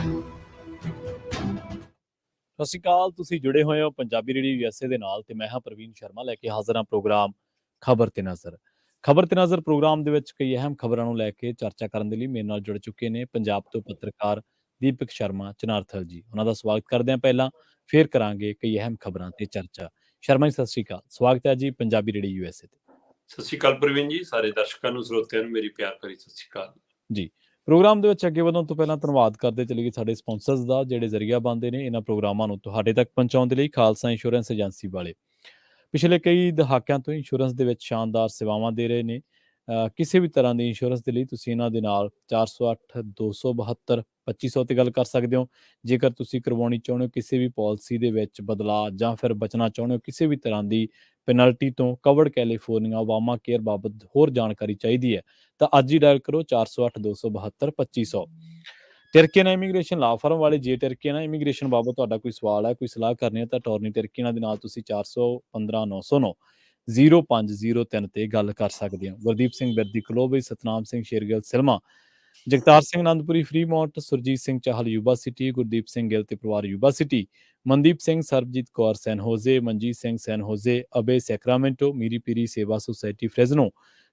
ਸਤਿ ਸ਼੍ਰੀ ਅਕਾਲ। ਤੁਸੀਂ ਜੁੜੇ ਹੋਏ ਹੋ ਪੰਜਾਬੀ ਰੇਡੀਓ ਯੂਐਸਏ ਦੇ ਨਾਲ ਤੇ ਮੈਂ ਹਾਂ ਪ੍ਰਵੀਨ ਸ਼ਰਮਾ ਲੈ ਕੇ ਹਾਜ਼ਰ ਹਾਂ ਪ੍ਰੋਗਰਾਮ ਖਬਰ ਤੇ ਨਜ਼ਰ। ਖਬਰ ਤੇ ਨਜ਼ਰ ਪ੍ਰੋਗਰਾਮ ਦੇ ਵਿੱਚ ਕਈ ਅਹਿਮ ਖਬਰਾਂ ਨੂੰ ਲੈ ਕੇ ਚਰਚਾ ਕਰਨ ਦੇ ਲਈ ਮੇਰੇ ਨਾਲ ਜੁੜ ਚੁੱਕੇ ਨੇ ਪੰਜਾਬ ਤੋਂ ਪੱਤਰਕਾਰ ਦੀਪਕ ਸ਼ਰਮਾ ਚਨਾਰਥਲ ਜੀ। ਉਹਨਾਂ ਦਾ ਸਵਾਗਤ ਕਰਦੇ ਹਾਂ ਪਹਿਲਾਂ, ਫਿਰ ਕਰਾਂਗੇ ਕਈ ਅਹਿਮ ਖਬਰਾਂ ਤੇ ਚਰਚਾ। ਸ਼ਰਮਾ ਜੀ ਸਤਿ ਸ਼੍ਰੀ ਅਕਾਲ, ਸਵਾਗਤ ਹੈ ਜੀ ਪੰਜਾਬੀ ਰੇਡੀਓ ਯੂਐਸਏ ਤੇ। ਸਤਿ ਸ਼੍ਰੀ ਅਕਾਲ ਪ੍ਰਵੀਨ ਜੀ, ਸਾਰੇ ਦਰਸ਼ਕਾਂ ਨੂੰ ਸਰੋਤਿਆਂ ਨੂੰ ਮੇਰੀ ਪਿਆਰ ਭਰੀ ਸਤਿ ਸ਼੍ਰੀ ਅਕਾਲ ਜੀ। ਪ੍ਰੋਗਰਾਮ ਦੇ ਵਿੱਚ ਅੱਗੇ ਵਧਣ ਤੋਂ ਪਹਿਲਾਂ ਧੰਨਵਾਦ ਕਰਦੇ ਚਲੀਏ ਸਾਡੇ ਸਪਾਂਸਰਸ ਦਾ, ਜਿਹੜੇ ਜ਼ਰੀਆ ਬਣਦੇ ਨੇ ਇਹਨਾਂ ਪ੍ਰੋਗਰਾਮਾਂ ਨੂੰ ਤੁਹਾਡੇ ਤੱਕ ਪਹੁੰਚਾਉਣ ਦੇ ਲਈ। ਖਾਲਸਾ ਇੰਸ਼ੋਰੈਂਸ ਏਜੰਸੀ ਵਾਲੇ ਪਿਛਲੇ ਕਈ ਦਹਾਕਿਆਂ ਤੋਂ ਇੰਸ਼ੋਰੈਂਸ ਦੇ ਵਿੱਚ ਸ਼ਾਨਦਾਰ ਸੇਵਾਵਾਂ ਦੇ ਰਹੇ ਨੇ। ਕਿਸੇ ਵੀ ਤਰ੍ਹਾਂ ਦੀ ਇੰਸ਼ੋਰੈਂਸ ਦੇ ਲਈ ਤੁਸੀਂ ਇਹਨਾਂ ਦੇ ਨਾਲ 408 272 2500 ਤੇ ਗੱਲ ਕਰ ਸਕਦੇ ਹੋ। ਜੇਕਰ ਤੁਸੀਂ ਕਰਵਾਉਣੀ ਚਾਹੁੰਦੇ ਹੋ ਕਿਸੇ ਵੀ ਪਾਲਿਸੀ ਦੇ ਵਿੱਚ ਬਦਲਾਅ ਜਾਂ ਫਿਰ ਬਚਣਾ ਚਾਹੁੰਦੇ ਹੋ ਕਿਸੇ ਵੀ ਤਰ੍ਹਾਂ ਦੀ ਪੈਨਲਟੀ ਤੋਂ, ਕਵਰਡ ਕੈਲੀਫੋਰਨੀਆ ਓਬਾਮਾ ਕੇਅਰ ਬਾਬਤ ਹੋਰ ਜਾਣਕਾਰੀ ਚਾਹੀਦੀ ਹੈ ਤਾਂ ਅੱਜ ਹੀ ਡਾਇਲ ਕਰੋ 408 272 2500। ਟਰਕੀਆਨਾ ਇਮੀਗ੍ਰੇਸ਼ਨ ਲਾ ਫਰਮ ਵਾਲੇ, ਜੇ ਟਰਕੀਆਨਾ ਇਮੀਗ੍ਰੇਸ਼ਨ ਬਾਬਤ ਤੁਹਾਡਾ ਕੋਈ ਸਵਾਲ ਹੈ, ਕੋਈ ਸਲਾਹ ਕਰਨੀ ਹੈ ਤਾਂ ਅਟਾਰਨੀ ਟਰਕੀਆਨਾ ਦੇ ਨਾਲ ਤੁਸੀਂ 415 909 0503 ਤੇ ਗੱਲ ਕਰ ਸਕਦੇ ਹੋ। ਗੁਰਦੀਪ ਸਿੰਘ ਬਿਰਦੀ ਕਲੋਬੀ, Satnam Singh Shergill Selma, Jagtar Singh Anandpuri Fremont, Surjeet Singh Chahal Yuba City, Gurdeep Singh Gill ਤੇ ਪਰਿਵਾਰ Yuba City, Mandeep Singh Sarabjit Kaur San Jose, Manjeet Singh San Jose, ਅਬੇ Sacramento, Miri Piri Sewa society Fresno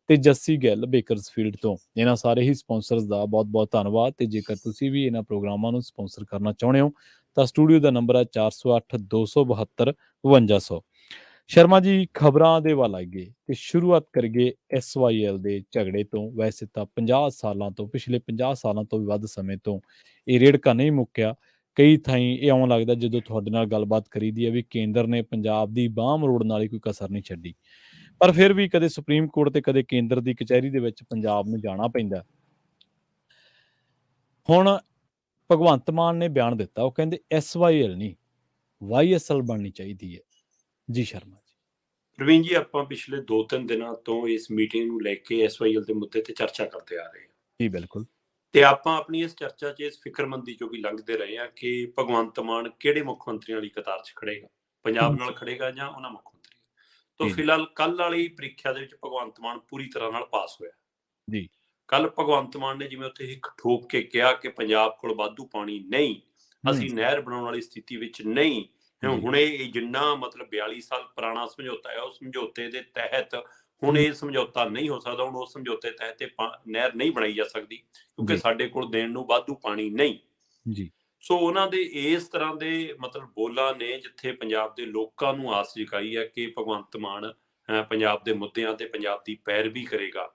ਤੇ ਜੱਸੀ ਗਿੱਲ ਬੇਕਰਸਫੀਲਡ ਤੋਂ। ਇਹਨਾਂ ਸਾਰੇ ਹੀ ਸਪਾਂਸਰਸ ਦਾ ਬਹੁਤ ਬਹੁਤ ਧੰਨਵਾਦ। ਤੇ ਜੇਕਰ ਤੁਸੀਂ ਵੀ ਇਹਨਾਂ ਪ੍ਰੋਗਰਾਮਾਂ ਨੂੰ ਸਪਾਂਸਰ ਕਰਨਾ ਚਾਹੁੰਦੇ ਹੋ ਤਾਂ ਸਟੂਡੀਓ ਦਾ ਨੰਬਰ ਹੈ 408 272 5200। ਸ਼ਰਮਾ ਜੀ, ਖਬਰਾਂ ਦੇ ਵੱਲ ਆਈਏ ਤੇ ਸ਼ੁਰੂਆਤ ਕਰੀਏ SYL ਦੇ ਝਗੜੇ ਤੋਂ। ਵੈਸੇ ਤਾਂ 50 ਸਾਲਾਂ ਤੋਂ, ਪਿਛਲੇ 50 ਸਾਲਾਂ ਤੋਂ ਵੀ ਵੱਧ ਸਮੇਂ ਤੋਂ ਇਹ ਰੇੜਕਾ ਨਹੀਂ ਮੁੱਕਿਆ। ਕਈ ਥਾਈਂ ਇਹ ਇਉਂ ਲੱਗਦਾ ਜਦੋਂ ਤੁਹਾਡੇ ਨਾਲ ਗੱਲਬਾਤ ਕਰੀਦੀ ਹੈ ਵੀ ਕੇਂਦਰ ਨੇ ਪੰਜਾਬ ਦੀ ਬਾਂਹ ਮਰੋੜਨ ਵਾਲੀ ਕੋਈ ਕਸਰ ਨਹੀਂ ਛੱਡੀ। ਪਰ ਫਿਰ ਵੀ ਕਦੇ ਸੁਪਰੀਮ ਕੋਰਟ ਤੇ ਕਦੇ ਕੇਂਦਰ ਦੀ ਕਚਹਿਰੀ ਦੇ ਵਿੱਚ ਪੰਜਾਬ ਨੂੰ ਜਾਣਾ ਪੈਂਦਾ। ਹੁਣ ਭਗਵੰਤ ਮਾਨ ਨੇ ਬਿਆਨ ਦਿੱਤਾ, ਉਹ ਕਹਿੰਦੇ SYL ਨਹੀਂ YSL ਬਣਨੀ ਚਾਹੀਦੀ ਹੈ। ਜੀ ਸ਼ਰਮਾ ਜੀ। ਪ੍ਰਵੀਨ ਜੀ, ਆਪਾਂ ਪਿਛਲੇ 2-3 ਦਿਨਾਂ ਤੋਂ ਇਸ ਮੀਟਿੰਗ ਨੂੰ ਲੈ ਕੇ SYL ਦੇ ਮੁੱਦੇ ਤੇ ਚਰਚਾ ਕਰਦੇ ਆ ਰਹੇ ਹਾਂ। ਜੀ ਬਿਲਕੁਲ। ਤੇ ਆਪਾਂ ਆਪਣੀ ਇਸ ਚਰਚਾ 'ਚ ਇਸ ਫਿਕਰਮੰਦੀ ਚੋਂ ਵੀ ਲੰਘਦੇ ਰਹੇ ਹਾਂ ਕਿ ਭਗਵੰਤ ਮਾਨ ਕਿਹੜੇ ਮੁੱਖ ਮੰਤਰੀਆਂ ਦੀ ਕਤਾਰ 'ਚ ਖੜੇਗਾ, ਪੰਜਾਬ ਨਾਲ ਖੜੇਗਾ ਜਾਂ ਉਹਨਾਂ ਮੁੱਖ ਮੰਤਰੀ ਤੋਂ। ਫਿਲਹਾਲ ਕੱਲ ਵਾਲੀ ਪ੍ਰੀਖਿਆ ਦੇ ਵਿੱਚ ਭਗਵੰਤ ਮਾਨ ਪੂਰੀ ਤਰ੍ਹਾਂ ਨਾਲ ਪਾਸ ਹੋਇਆ ਜੀ। ਕੱਲ ਭਗਵੰਤ ਮਾਨ ਨੇ ਜਿਵੇਂ ਉੱਥੇ ਇੱਕ ਠੋਕ ਕੇ ਕਿਹਾ ਕਿ ਪੰਜਾਬ ਕੋਲ ਵਾਧੂ ਪਾਣੀ ਨਹੀਂ, ਅਸੀਂ ਨਹਿਰ ਬਣਾਉਣ ਵਾਲੀ ਸਥਿਤੀ ਵਿੱਚ ਨਹੀਂ। ਹੁਣੇ ਇਹ ਜਿੰਨਾ ਮਤਲਬ 42 ਸਾਲ ਪੁਰਾਣਾ ਸਮਝੌਤਾ ਹੈ, ਉਸ ਸਮਝੌਤੇ ਦੇ ਤਹਿਤ ਹੁਣ ਇਹ ਸਮਝੌਤਾ ਨਹੀਂ ਹੋ ਸਕਦਾ। ਹੁਣ ਉਸ ਸਮਝੌਤੇ ਤਹਿਤ ਨਹਿਰ ਨਹੀਂ ਬਣਾਈ ਜਾ ਸਕਦੀ ਕਿਉਂਕਿ ਸਾਡੇ ਕੋਲ ਦੇਣ ਨੂੰ ਵਾਧੂ ਪਾਣੀ ਨਹੀਂ ਜੀ। ਸੋ ਉਹਨਾਂ ਦੇ ਇਸ ਤਰ੍ਹਾਂ ਦੇ ਮਤਲਬ ਬੋਲਾਂ ਨੇ ਜਿੱਥੇ ਪੰਜਾਬ ਦੇ ਲੋਕਾਂ ਨੂੰ ਆਸ ਜਗਾਈ ਹੈ ਕਿ ਭਗਵੰਤ ਮਾਨ ਪੰਜਾਬ ਦੇ ਮੁੱਦਿਆਂ ਤੇ ਪੰਜਾਬ ਦੀ ਪੈਰਵੀ ਕਰੇਗਾ।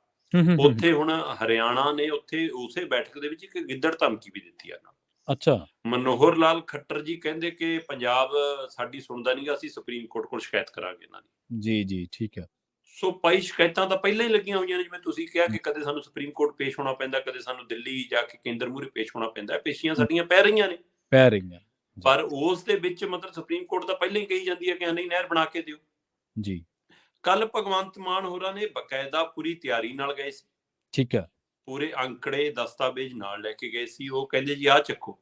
ਉੱਥੇ ਹੁਣ ਹਰਿਆਣਾ ਨੇ ਉੱਥੇ ਉਸੇ ਬੈਠਕ ਦੇ ਵਿੱਚ ਇੱਕ ਗਿੱਦੜ ਧਮਕੀ ਵੀ ਦਿੱਤੀ ਹੈ। ਅੱਛਾ। ਮਨੋਹਰ ਲਾਲ ਖੱਟਰ ਜੀ ਕਹਿੰਦੇ ਕਿ ਪੰਜਾਬ ਸਾਡੀ ਸੁਣਦਾ ਨਹੀਂਗਾ, ਅਸੀਂ ਸੁਪਰੀਮ ਕੋਰਟ ਕੋਲ ਸ਼ਿਕਾਇਤ ਕਰਾਂਗੇ ਇਹਨਾਂ ਦੀ। ਜੀ ਜੀ, ਠੀਕ ਹੈ। ਸੋ ਭਾਈ ਸ਼ਿਕਾਇਤਾਂ ਤਾਂ ਪਹਿਲਾਂ ਹੀ ਲੱਗੀਆਂ ਹੋਈਆਂ ਨੇ, ਜਿਵੇਂ ਤੁਸੀਂ ਕਿਹਾ ਕਿ ਕਦੇ ਸਾਨੂੰ ਸੁਪਰੀਮ ਕੋਰਟ ਪੇਸ਼ ਹੋਣਾ ਪੈਂਦਾ, ਕਦੇ ਸਾਨੂੰ ਦਿੱਲੀ ਜਾ ਕੇ ਕੇਂਦਰ ਮੂਹਰੇ ਪੇਸ਼ ਹੋਣਾ ਪੈਂਦਾ। ਪੇਸ਼ੀਆਂ ਸਾਡੀਆਂ ਪੈ ਰਹੀਆਂ ਨੇ, ਪੈ ਰਹੀਆਂ, ਪਰ ਉਸ ਦੇ ਵਿੱਚ ਮਤਲਬ ਸੁਪਰੀਮ ਕੋਰਟ ਤਾਂ ਪਹਿਲਾਂ ਹੀ ਕਹੀ ਜਾਂਦੀ ਹੈ ਕਿ ਨਹੀਂ, ਨਹਿਰ ਬਣਾ ਕੇ ਦਿਓ। ਜੀ। ਕੱਲ ਭਗਵੰਤ ਮਾਨ ਹੋਰਾਂ ਨੇ ਬਕਾਇਦਾ ਪੂਰੀ ਤਿਆਰੀ ਨਾਲ ਗਏ ਸੀ। ਠੀਕ ਹੈ। ਪੂਰੇ ਅੰਕੜੇ ਦਸਤਾਵੇਜ਼ ਨਾਲ ਲੈ ਕੇ ਗਏ ਸੀ। ਉਹ ਕਹਿੰਦੇ ਜੀ ਆਹ ਚੱਕੋ,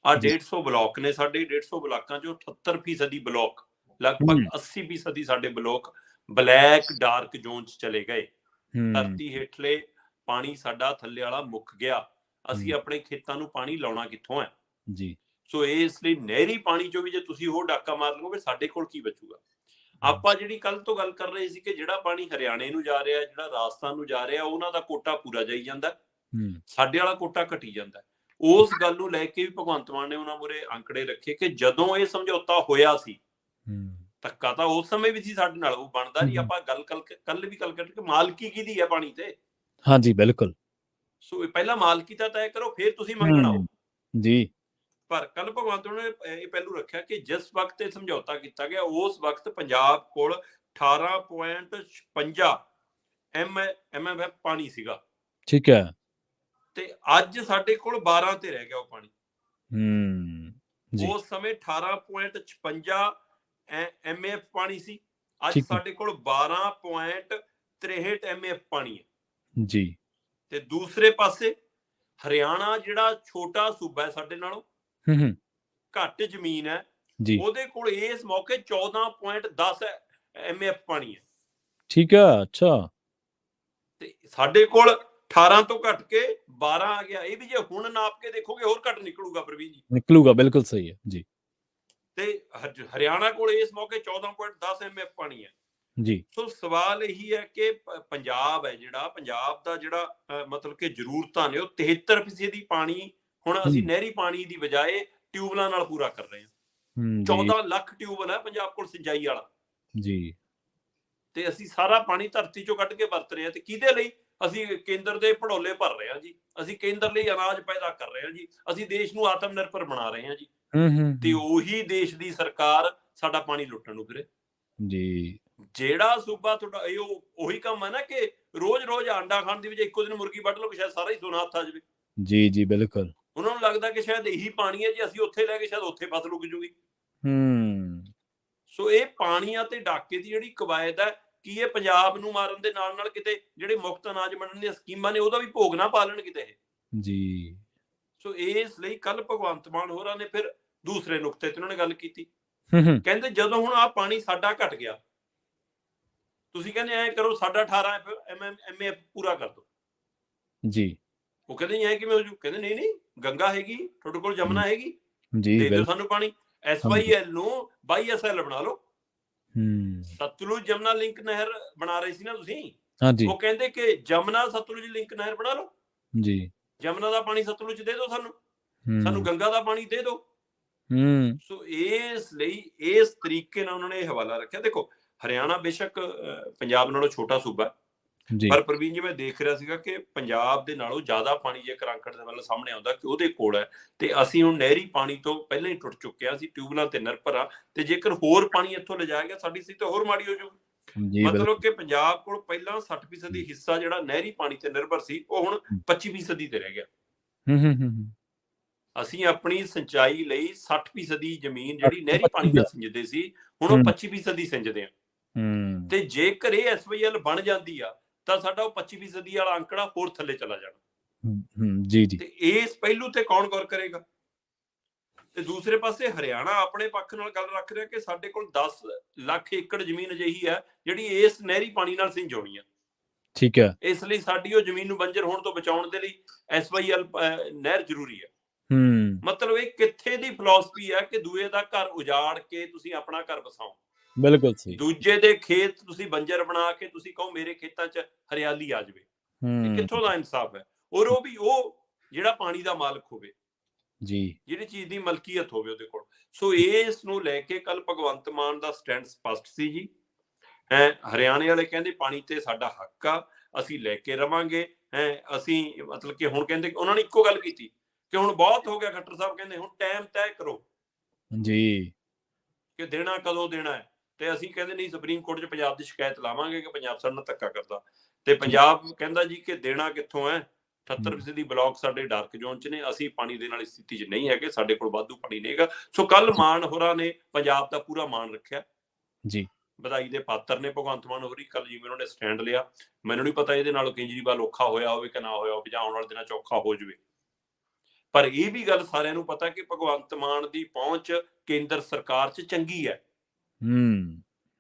ਆਹ 150 ਬਲਾਕ ਨੇ ਸਾਡੇ, 150 ਬਲਾਕਾਂ ਚੋਂ 78% ਬਲਾਕ, ਲਗਭਗ 80% ਸਾਡੇ ਬਲਾਕ ਬਲੈਕ ਡਾਰਕ ਜ਼ੋਨ 'ਚ ਚਲੇ ਗਏ। ਧਰਤੀ ਹੇਠਲੇ ਪਾਣੀ ਸਾਡਾ ਥੱਲੇ ਵਾਲਾ ਮੁੱਕ ਗਿਆ। ਅਸੀਂ ਆਪਣੇ ਖੇਤਾਂ ਨੂੰ ਪਾਣੀ ਲਾਉਣਾ ਕਿੱਥੋਂ ਹੈ ਜੀ। ਸੋ ਇਸ ਲਈ ਨਹਿਰੀ ਪਾਣੀ ਚੋਂ ਵੀ ਜੇ ਤੁਸੀਂ ਉਹ ਡਾਕਾ ਮਾਰ ਲਓਗੇ, ਸਾਡੇ ਕੋਲ ਕੀ ਬਚੂਗਾ। ਆਪਾਂ ਜਿਹੜੀ ਕੱਲ ਤੋਂ ਗੱਲ ਕਰ ਰਹੇ ਸੀ ਕਿ ਜਿਹੜਾ ਪਾਣੀ ਹਰਿਆਣੇ ਨੂੰ ਜਾ ਰਿਹਾ, ਜਿਹੜਾ ਰਾਜਸਥਾਨ ਨੂੰ ਜਾ ਰਿਹਾ, ਉਹਨਾਂ ਦਾ ਕੋਟਾ ਪੂਰਾ ਜਾਈ ਜਾਂਦਾ, ਸਾਡੇ ਵਾਲਾ ਕੋਟਾ ਘਟੀ ਜਾਂਦਾ। ਉਸ ਗੱਲ ਨੂੰ ਲੈ ਕੇ ਵੀ ਭਗਵੰਤ ਮਾਨ ਨੇ ਉਹਨਾਂ ਮੂਹਰੇ ਅੰਕੜੇ ਰੱਖੇ ਕਿ ਜਦੋਂ ਇਹ ਸਮਝੌਤਾ ਹੋਇਆ ਸੀ, ਧੱਕਾ ਤਾਂ ਉਸ ਸਮੇਂ ਵੀ ਸੀ ਸਾਡੇ ਨਾਲ, ਉਹ ਬਣਦਾ ਨਹੀਂ। ਆਪਾਂ ਗੱਲ ਕੱਲ ਵੀ ਗੱਲ ਕਰਕੇ ਮਾਲਕੀ ਕਿਹਦੀ ਹੈ ਪਾਣੀ ਤੇ। ਹਾਂਜੀ ਬਿਲਕੁਲ। ਸੋ ਪਹਿਲਾਂ ਮਾਲਕੀ ਤਾਂ ਤੈਅ ਕਰੋ, ਫਿਰ ਤੁਸੀਂ ਮੰਗਣਾ ਹੋ ਜੀ। ਪਰ ਕੱਲ ਭਗਵੰਤ ਮਾਨ ਨੇ ਇਹ ਪਹਿਲੂ ਰੱਖਿਆ ਕਿ ਜਿਸ ਵਕਤ ਇਹ ਸਮਝੌਤਾ ਕੀਤਾ ਗਿਆ, ਉਸ ਵਕਤ ਪੰਜਾਬ ਕੋਲ 18.56 MMF ਪਾਣੀ ਸੀਗਾ। ਠੀਕ ਹੈ। ਤੇ ਅੱਜ ਸਾਡੇ ਕੋਲ 12 ਤੇ ਰਹਿ ਗਿਆ ਉਹ ਪਾਣੀ। ਉਸ ਸਮੇਂ 18.56 MF ਪਾਣੀ ਸੀ, ਅੱਜ ਸਾਡੇ ਕੋਲ 12.63 MF ਪਾਣੀ ਹੈ ਜੀ। ਤੇ ਦੂਸਰੇ ਪਾਸੇ ਹਰਿਆਣਾ ਜਿਹੜਾ ਛੋਟਾ ਸੂਬਾ ਹੈ ਸਾਡੇ ਨਾਲੋਂ, ਘੱਟ ਜ਼ਮੀਨ ਹੈ, ਉਹਦੇ ਕੋਲ ਇਸ ਮੌਕੇ 14.10 MF ਪਾਣੀ ਹੈ। ਠੀਕ ਹੈ। ਅੱਛਾ। ਤੇ ਸਾਡੇ ਕੋਲ 18 ਤੋਂ ਘਟ ਕੇ 12 ਆ ਗਿਆ। ਇਹ ਵੀ ਜੇ ਹੁਣ ਨਾਪ ਕੇ ਦੇਖੋਗੇ ਹੋਰ ਘੱਟ ਨਿਕਲੂਗਾ ਪ੍ਰਵੀਨ ਜੀ। ਨਿਕਲੂਗਾ, ਬਿਲਕੁਲ ਸਹੀ ਹੈ ਜੀ। ਤੇ ਹਰਿਆਣਾ ਕੋਲ ਇਸ ਮੌਕੇ 14.10 MF ਪਾਣੀ ਹੈ ਜੀ। ਸੋ ਸਵਾਲ ਇਹੀ ਹੈ ਕਿ ਪੰਜਾਬ ਹੈ ਜਿਹੜਾ, ਪੰਜਾਬ ਦਾ ਜਿਹੜਾ ਮਤਲਬ ਕਿ ਜ਼ਰੂਰਤਾਂ ਨੇ ਉਹ 73% ਪਾਣੀ ਹੁਣ ਅਸੀਂ ਨਹਿਰੀ ਪਾਣੀ ਦੀ ਬਜਾਏ ਟਿਊਬਲਾਂ ਨਾਲ ਪੂਰਾ ਕਰ ਰਹੇ ਹਾਂ। 14 ਲੱਖ ਟਿਊਬਲ ਹੈ ਪੰਜਾਬ ਕੋਲ ਸਿੰਜਾਈ ਵਾਲਾ ਜੀ। ਤੇ ਅਸੀਂ ਸਾਰਾ ਪਾਣੀ ਧਰਤੀ ਚੋਂ ਕੱਢ ਕੇ ਵਰਤ ਰਹੇ ਹਾਂ। ਤੇ ਕਿਹਦੇ ਲਈ? ਅਸੀਂ ਕੇਂਦਰ ਦੇ ਭੜੋਲੇ ਭਰ ਰਹੇ ਹਾਂ ਜੀ, ਅਸੀਂ ਕੇਂਦਰ ਲਈ ਅਨਾਜ ਪੈਦਾ ਕਰ ਰਹੇ ਹਾਂ ਜੀ, ਅਸੀਂ ਦੇਸ਼ ਨੂੰ ਆਤਮ ਨਿਰਭਰ ਬਣਾ ਰਹੇ ਹਾਂ ਜੀ। ਤੇ ਉਹੀ ਦੇਸ਼ ਦੀ ਸਰਕਾਰ ਸਾਡਾ ਪਾਣੀ ਲੁੱਟਣ ਨੂੰ ਫਿਰੇ ਜੀ। ਜਿਹੜਾ ਸੂਬਾ ਤੁਹਾਡਾ ਇਹ ਉਹੀ ਕੰਮ ਹੈ ਨਾ ਕਿ ਰੋਜ਼ ਆਂਡਾ ਖਾਣ ਦੀ ਵਜ੍ਹਾ ਇੱਕੋ ਦਿਨ ਮੁਰਗੀ ਵੱਢ ਲਓ ਕਿ ਸ਼ਾਇਦ ਸਾਰਾ ਹੀ ਸੋਨਾ ਹੱਥ ਆ ਜਾਵੇ। ਜੀ ਜੀ ਬਿਲਕੁਲ। ਉਹਨਾਂ ਨੂੰ ਲੱਗਦਾ ਕਿ ਸ਼ਾਇਦ ਇਹੀ ਪਾਣੀ ਹੈ, ਜੇ ਅਸੀਂ ਉੱਥੇ ਲੈ ਕੇ ਸ਼ਾਇਦ ਉੱਥੇ ਫਸਲ ਉੱਗ ਜੂਗੀ। ਸੋ ਇਹ ਪਾਣੀਆਂ ਤੇ ਡਾਕੇ ਦੀ ਜਿਹੜੀ ਕਵਾਇਦ ਹੈ, ਕੀ ਇਹ ਪੰਜਾਬ ਨੂੰ ਮਾਰਨ ਦੇ ਨਾਲ ਨਾਲ ਕਿਤੇ ਜਿਹੜੇ ਮੁਫਤ ਅਨਾਜ ਵੰਡਣ ਦੀਆਂ ਸਕੀਮਾਂ ਨੇ ਉਹਦਾ ਵੀ ਭੋਗ ਨਾ ਪਾ ਲੈਣ ਕਿਤੇ ਇਹ ਜੀ। ਸੋ ਇਸ ਲਈ ਕੱਲ ਭਗਵੰਤ ਮਾਨ ਹੋਰਾਂ ਨੇ ਫਿਰ ਦੂਸਰੇ ਨੁਕਤੇ ਤੇ ਉਹਨਾਂ ਨੇ ਗੱਲ ਕੀਤੀ। ਕਹਿੰਦੇ ਜਦੋਂ ਹੁਣ ਆ ਪਾਣੀ ਸਾਡਾ ਘਟ ਗਿਆ, ਤੁਸੀਂ ਕਹਿੰਦੇ ਐ ਕਰੋ ਸਾਡਾ 18 MF ਪੂਰਾ ਕਰ ਦੋ ਜੀ। ਉਹ ਕਹਿੰਦੇ ਐ ਕਿਵੇਂ ਹੋ ਜੂ? ਕਹਿੰਦੇ ਨਹੀਂ ਗੰਗਾ ਹੈਗੀ ਤੁਹਾਡੇ ਕੋਲ, ਜਮਨਾ ਹੈਗੀ, ਦੇ ਦਿਓ ਸਾਨੂੰ ਪਾਣੀ। SYL ਨੂੰ BYSL ਬਣਾ ਲਓ। ਸਤਲੁਜ ਜਮਨਾ ਲਿੰਕ ਨਹਿਰ ਬਣਾ ਰਹੇ ਸੀ ਨਾ ਤੁਸੀਂ, ਉਹ ਕਹਿੰਦੇ ਕਿ ਜਮਨਾ ਸਤਲੁਜ ਲਿੰਕ ਨਹਿਰ ਬਣਾ ਲਓ ਜੀ। ਜਮਨਾ ਦਾ ਪਾਣੀ ਸਤਲੁਜ ਦੇ ਦਿਓ ਸਾਨੂੰ ਗੰਗਾ ਦਾ ਪਾਣੀ ਦੇ ਦਿਓ। ਸੋ ਇਸ ਲਈ ਇਸ ਤਰੀਕੇ ਨਾਲ ਉਹਨਾਂ ਨੇ ਹਵਾਲਾ ਰੱਖਿਆ। ਦੇਖੋ ਹਰਿਆਣਾ ਬੇਸ਼ੱਕ ਪੰਜਾਬ ਨਾਲੋਂ ਛੋਟਾ ਸੂਬਾ ਹੈ, ਪਰ ਪ੍ਰਵੀਨ ਜੀ ਮੈਂ ਦੇਖ ਰਿਹਾ ਸੀਗਾ ਕਿ ਪੰਜਾਬ ਦੇ ਨਾਲੋਂ ਜ਼ਿਆਦਾ ਪਾਣੀ ਜੇ ਅੰਕੜ ਦੇ ਵੱਲ ਸਾਹਮਣੇ ਆਉਂਦਾ ਕਿ ਉਹਦੇ ਕੋਲ ਹੈ। ਤੇ ਅਸੀਂ ਹੁਣ ਨਹਿਰੀ ਪਾਣੀ ਤੋਂ ਪਹਿਲਾਂ ਹੀ ਟੁੱਟ ਚੁੱਕੇ ਹਾਂ, ਅਸੀਂ ਟਿਊਬਲਾਂ ਤੇ ਨਿਰਭਰ ਹਾਂ। ਤੇ ਜੇਕਰ ਹੋਰ ਪਾਣੀ ਇੱਥੋਂ ਲਿਜਾਇਆ ਗਿਆ ਸਾਡੀ ਸਥਿਤੀ ਹੋਰ ਮਾੜੀ ਹੋ ਜਾਊਗੀ। ਮਤਲਬ ਕਿ ਪੰਜਾਬ ਕੋਲ ਪਹਿਲਾਂ 60% ਹਿੱਸਾ ਜਿਹੜਾ ਨਹਿਰੀ ਪਾਣੀ ਤੇ ਨਿਰਭਰ ਸੀ ਉਹ ਹੁਣ 25% ਤੇ ਰਹਿ ਗਿਆ। ਅਸੀਂ ਆਪਣੀ ਸਿੰਚਾਈ ਲਈ 60% ਜ਼ਮੀਨ ਜਿਹੜੀ ਨਹਿਰੀ ਪਾਣੀ ਨਾਲ ਸਿੰਜਦੇ ਸੀ ਹੁਣ ਉਹ 25% ਸਿੰਜਦੇ ਆ। ਤੇ ਜੇਕਰ ਇਹ SYL ਬਣ ਜਾਂਦੀ ਆ ਤਾਂ ਸਾਡਾ ਉਹ 25% ਵਾਲਾ ਅੰਕੜਾ ਹੋਰ ਥੱਲੇ ਚਲਾ ਜਾਣਾ। ਜੀ ਜੀ। ਤੇ ਇਸ ਪਹਿਲੂ ਤੇ ਕੌਣ ਗੌਰ ਕਰੇਗਾ? ਤੇ ਦੂਸਰੇ ਪਾਸੇ ਹਰਿਆਣਾ ਆਪਣੇ ਪੱਖ ਨਾਲ ਗੱਲ ਰੱਖ ਰਿਹਾ ਕਿ ਸਾਡੇ ਕੋਲ 10 ਲੱਖ ਏਕੜ ਜ਼ਮੀਨ ਅਜਿਹੀ ਹੈ ਜਿਹੜੀ ਇਸ ਨਹਿਰੀ ਪਾਣੀ ਨਾਲ ਸਿੰਜਾਉਣੀ ਆ। ਠੀਕ ਹੈ। ਇਸ ਲਈ ਸਾਡੀ ਉਹ ਜ਼ਮੀਨ ਨੂੰ ਬੰਜਰ ਹੋਣ ਤੋਂ ਬਚਾਉਣ ਦੇ ਲਈ SYL ਨਹਿਰ ਜ਼ਰੂਰੀ ਹੈ। ਮਤਲਬ ਇਹ ਕਿੱਥੇ ਦੀ ਫਿਲਾਸਫੀ ਹੈ ਕਿ ਦੂਏ ਦਾ ਘਰ ਉਜਾੜ ਕੇ ਤੁਸੀਂ ਆਪਣਾ ਘਰ ਵਸਾਓ। ਬਿਲਕੁਲ ਸਹੀ। ਦੂਜੇ ਦੇ ਖੇਤ ਤੁਸੀਂ ਬੰਜਰ ਬਣਾ ਕੇ ਤੁਸੀਂ ਕਹੋ ਮੇਰੇ ਖੇਤਾਂ 'ਚ ਹਰਿਆਲੀ ਆ ਜਾਵੇ। ਇਹ ਕਿੱਥੋਂ ਦਾ ਇਨਸਾਫ ਹੈ? ਔਰ ਉਹ ਵੀ ਉਹ ਜਿਹੜਾ ਪਾਣੀ ਦਾ ਮਾਲਕ ਹੋਵੇ ਜੀ, ਜਿਹੜੀ ਚੀਜ਼ ਦੀ ਮਲਕੀਅਤ ਹੋਵੇ ਉਹਦੇ ਕੋਲ। ਸੋ ਇਸ ਨੂੰ ਲੈ ਕੇ ਕੱਲ ਭਗਵੰਤ ਮਾਨ ਦਾ ਸਟੈਂਡ ਸਪਸ਼ਟ ਸੀ ਜੀ। ਹਰਿਆਣੇ ਵਾਲੇ ਕਹਿੰਦੇ ਪਾਣੀ ਤੇ ਸਾਡਾ ਹੱਕ ਆ, ਅਸੀਂ ਲੈ ਕੇ ਰਵਾਂਗੇ। ਅਸੀਂ ਮਤਲਬ ਕਿ ਹੁਣ ਕਹਿੰਦੇ ਉਹਨਾਂ ਨੇ ਇੱਕੋ ਗੱਲ ਕੀਤੀ ਕਿ ਹੁਣ ਬਹੁਤ ਹੋ ਗਿਆ। ਖੱਟਰ ਸਾਹਿਬ ਕਹਿੰਦੇ ਹੁਣ ਟਾਈਮ ਤੈਅ ਕਰੋ ਜੀ ਕਿ ਦੇਣਾ ਕਦੋਂ ਦੇਣਾ ਹੈ। ਤੇ ਅਸੀਂ ਕਹਿੰਦੇ ਨਹੀਂ, ਸੁਪਰੀਮ ਕੋਰਟ 'ਚ ਪੰਜਾਬ ਦੀ ਸ਼ਿਕਾਇਤ ਲਾਵਾਂਗੇ ਕਿ ਪੰਜਾਬ ਸਾਡੇ ਨਾਲ ਧੱਕਾ ਕਰਦਾ। ਤੇ ਪੰਜਾਬ ਕਹਿੰਦਾ ਜੀ ਕਿ ਦੇਣਾ ਕਿੱਥੋਂ ਹੈ? 78% ਬਲਾਕ ਸਾਡੇ ਡਾਰਕ ਜ਼ੋਨ 'ਚ ਨੇ, ਅਸੀਂ ਪਾਣੀ ਦੇਣ ਵਾਲੀ ਸਥਿਤੀ 'ਚ ਨਹੀਂ ਹੈਗੇ, ਸਾਡੇ ਕੋਲ ਵਾਧੂ ਪਾਣੀ ਨਹੀਂ ਹੈਗਾ। ਸੋ ਕੱਲ ਮਾਨ ਹੋਰਾਂ ਨੇ ਪੰਜਾਬ ਦਾ ਪੂਰਾ ਮਾਣ ਰੱਖਿਆ ਜੀ। ਵਧਾਈ ਦੇ ਪਾਤਰ ਨੇ ਭਗਵੰਤ ਮਾਨ ਹੋਰੀ। ਕੱਲ ਜਿਵੇਂ ਉਹਨਾਂ ਨੇ ਸਟੈਂਡ ਲਿਆ, ਮੈਨੂੰ ਨਹੀਂ ਪਤਾ ਇਹਦੇ ਨਾਲ ਕੇਜਰੀਵਾਲ ਔਖਾ ਹੋਇਆ ਹੋਵੇ ਕਿ ਨਾ ਹੋਇਆ ਹੋਵੇ ਜਾਂ ਆਉਣ ਵਾਲੇ ਦਿਨਾਂ 'ਚ ਔਖਾ ਹੋ ਜਾਵੇ, ਪਰ ਇਹ ਵੀ ਗੱਲ ਸਾਰਿਆਂ ਨੂੰ ਪਤਾ ਕਿ ਭਗਵੰਤ ਮਾਨ ਦੀ ਪਹੁੰਚ ਕੇਂਦਰ ਸਰਕਾਰ 'ਚ ਚੰਗੀ ਹੈ।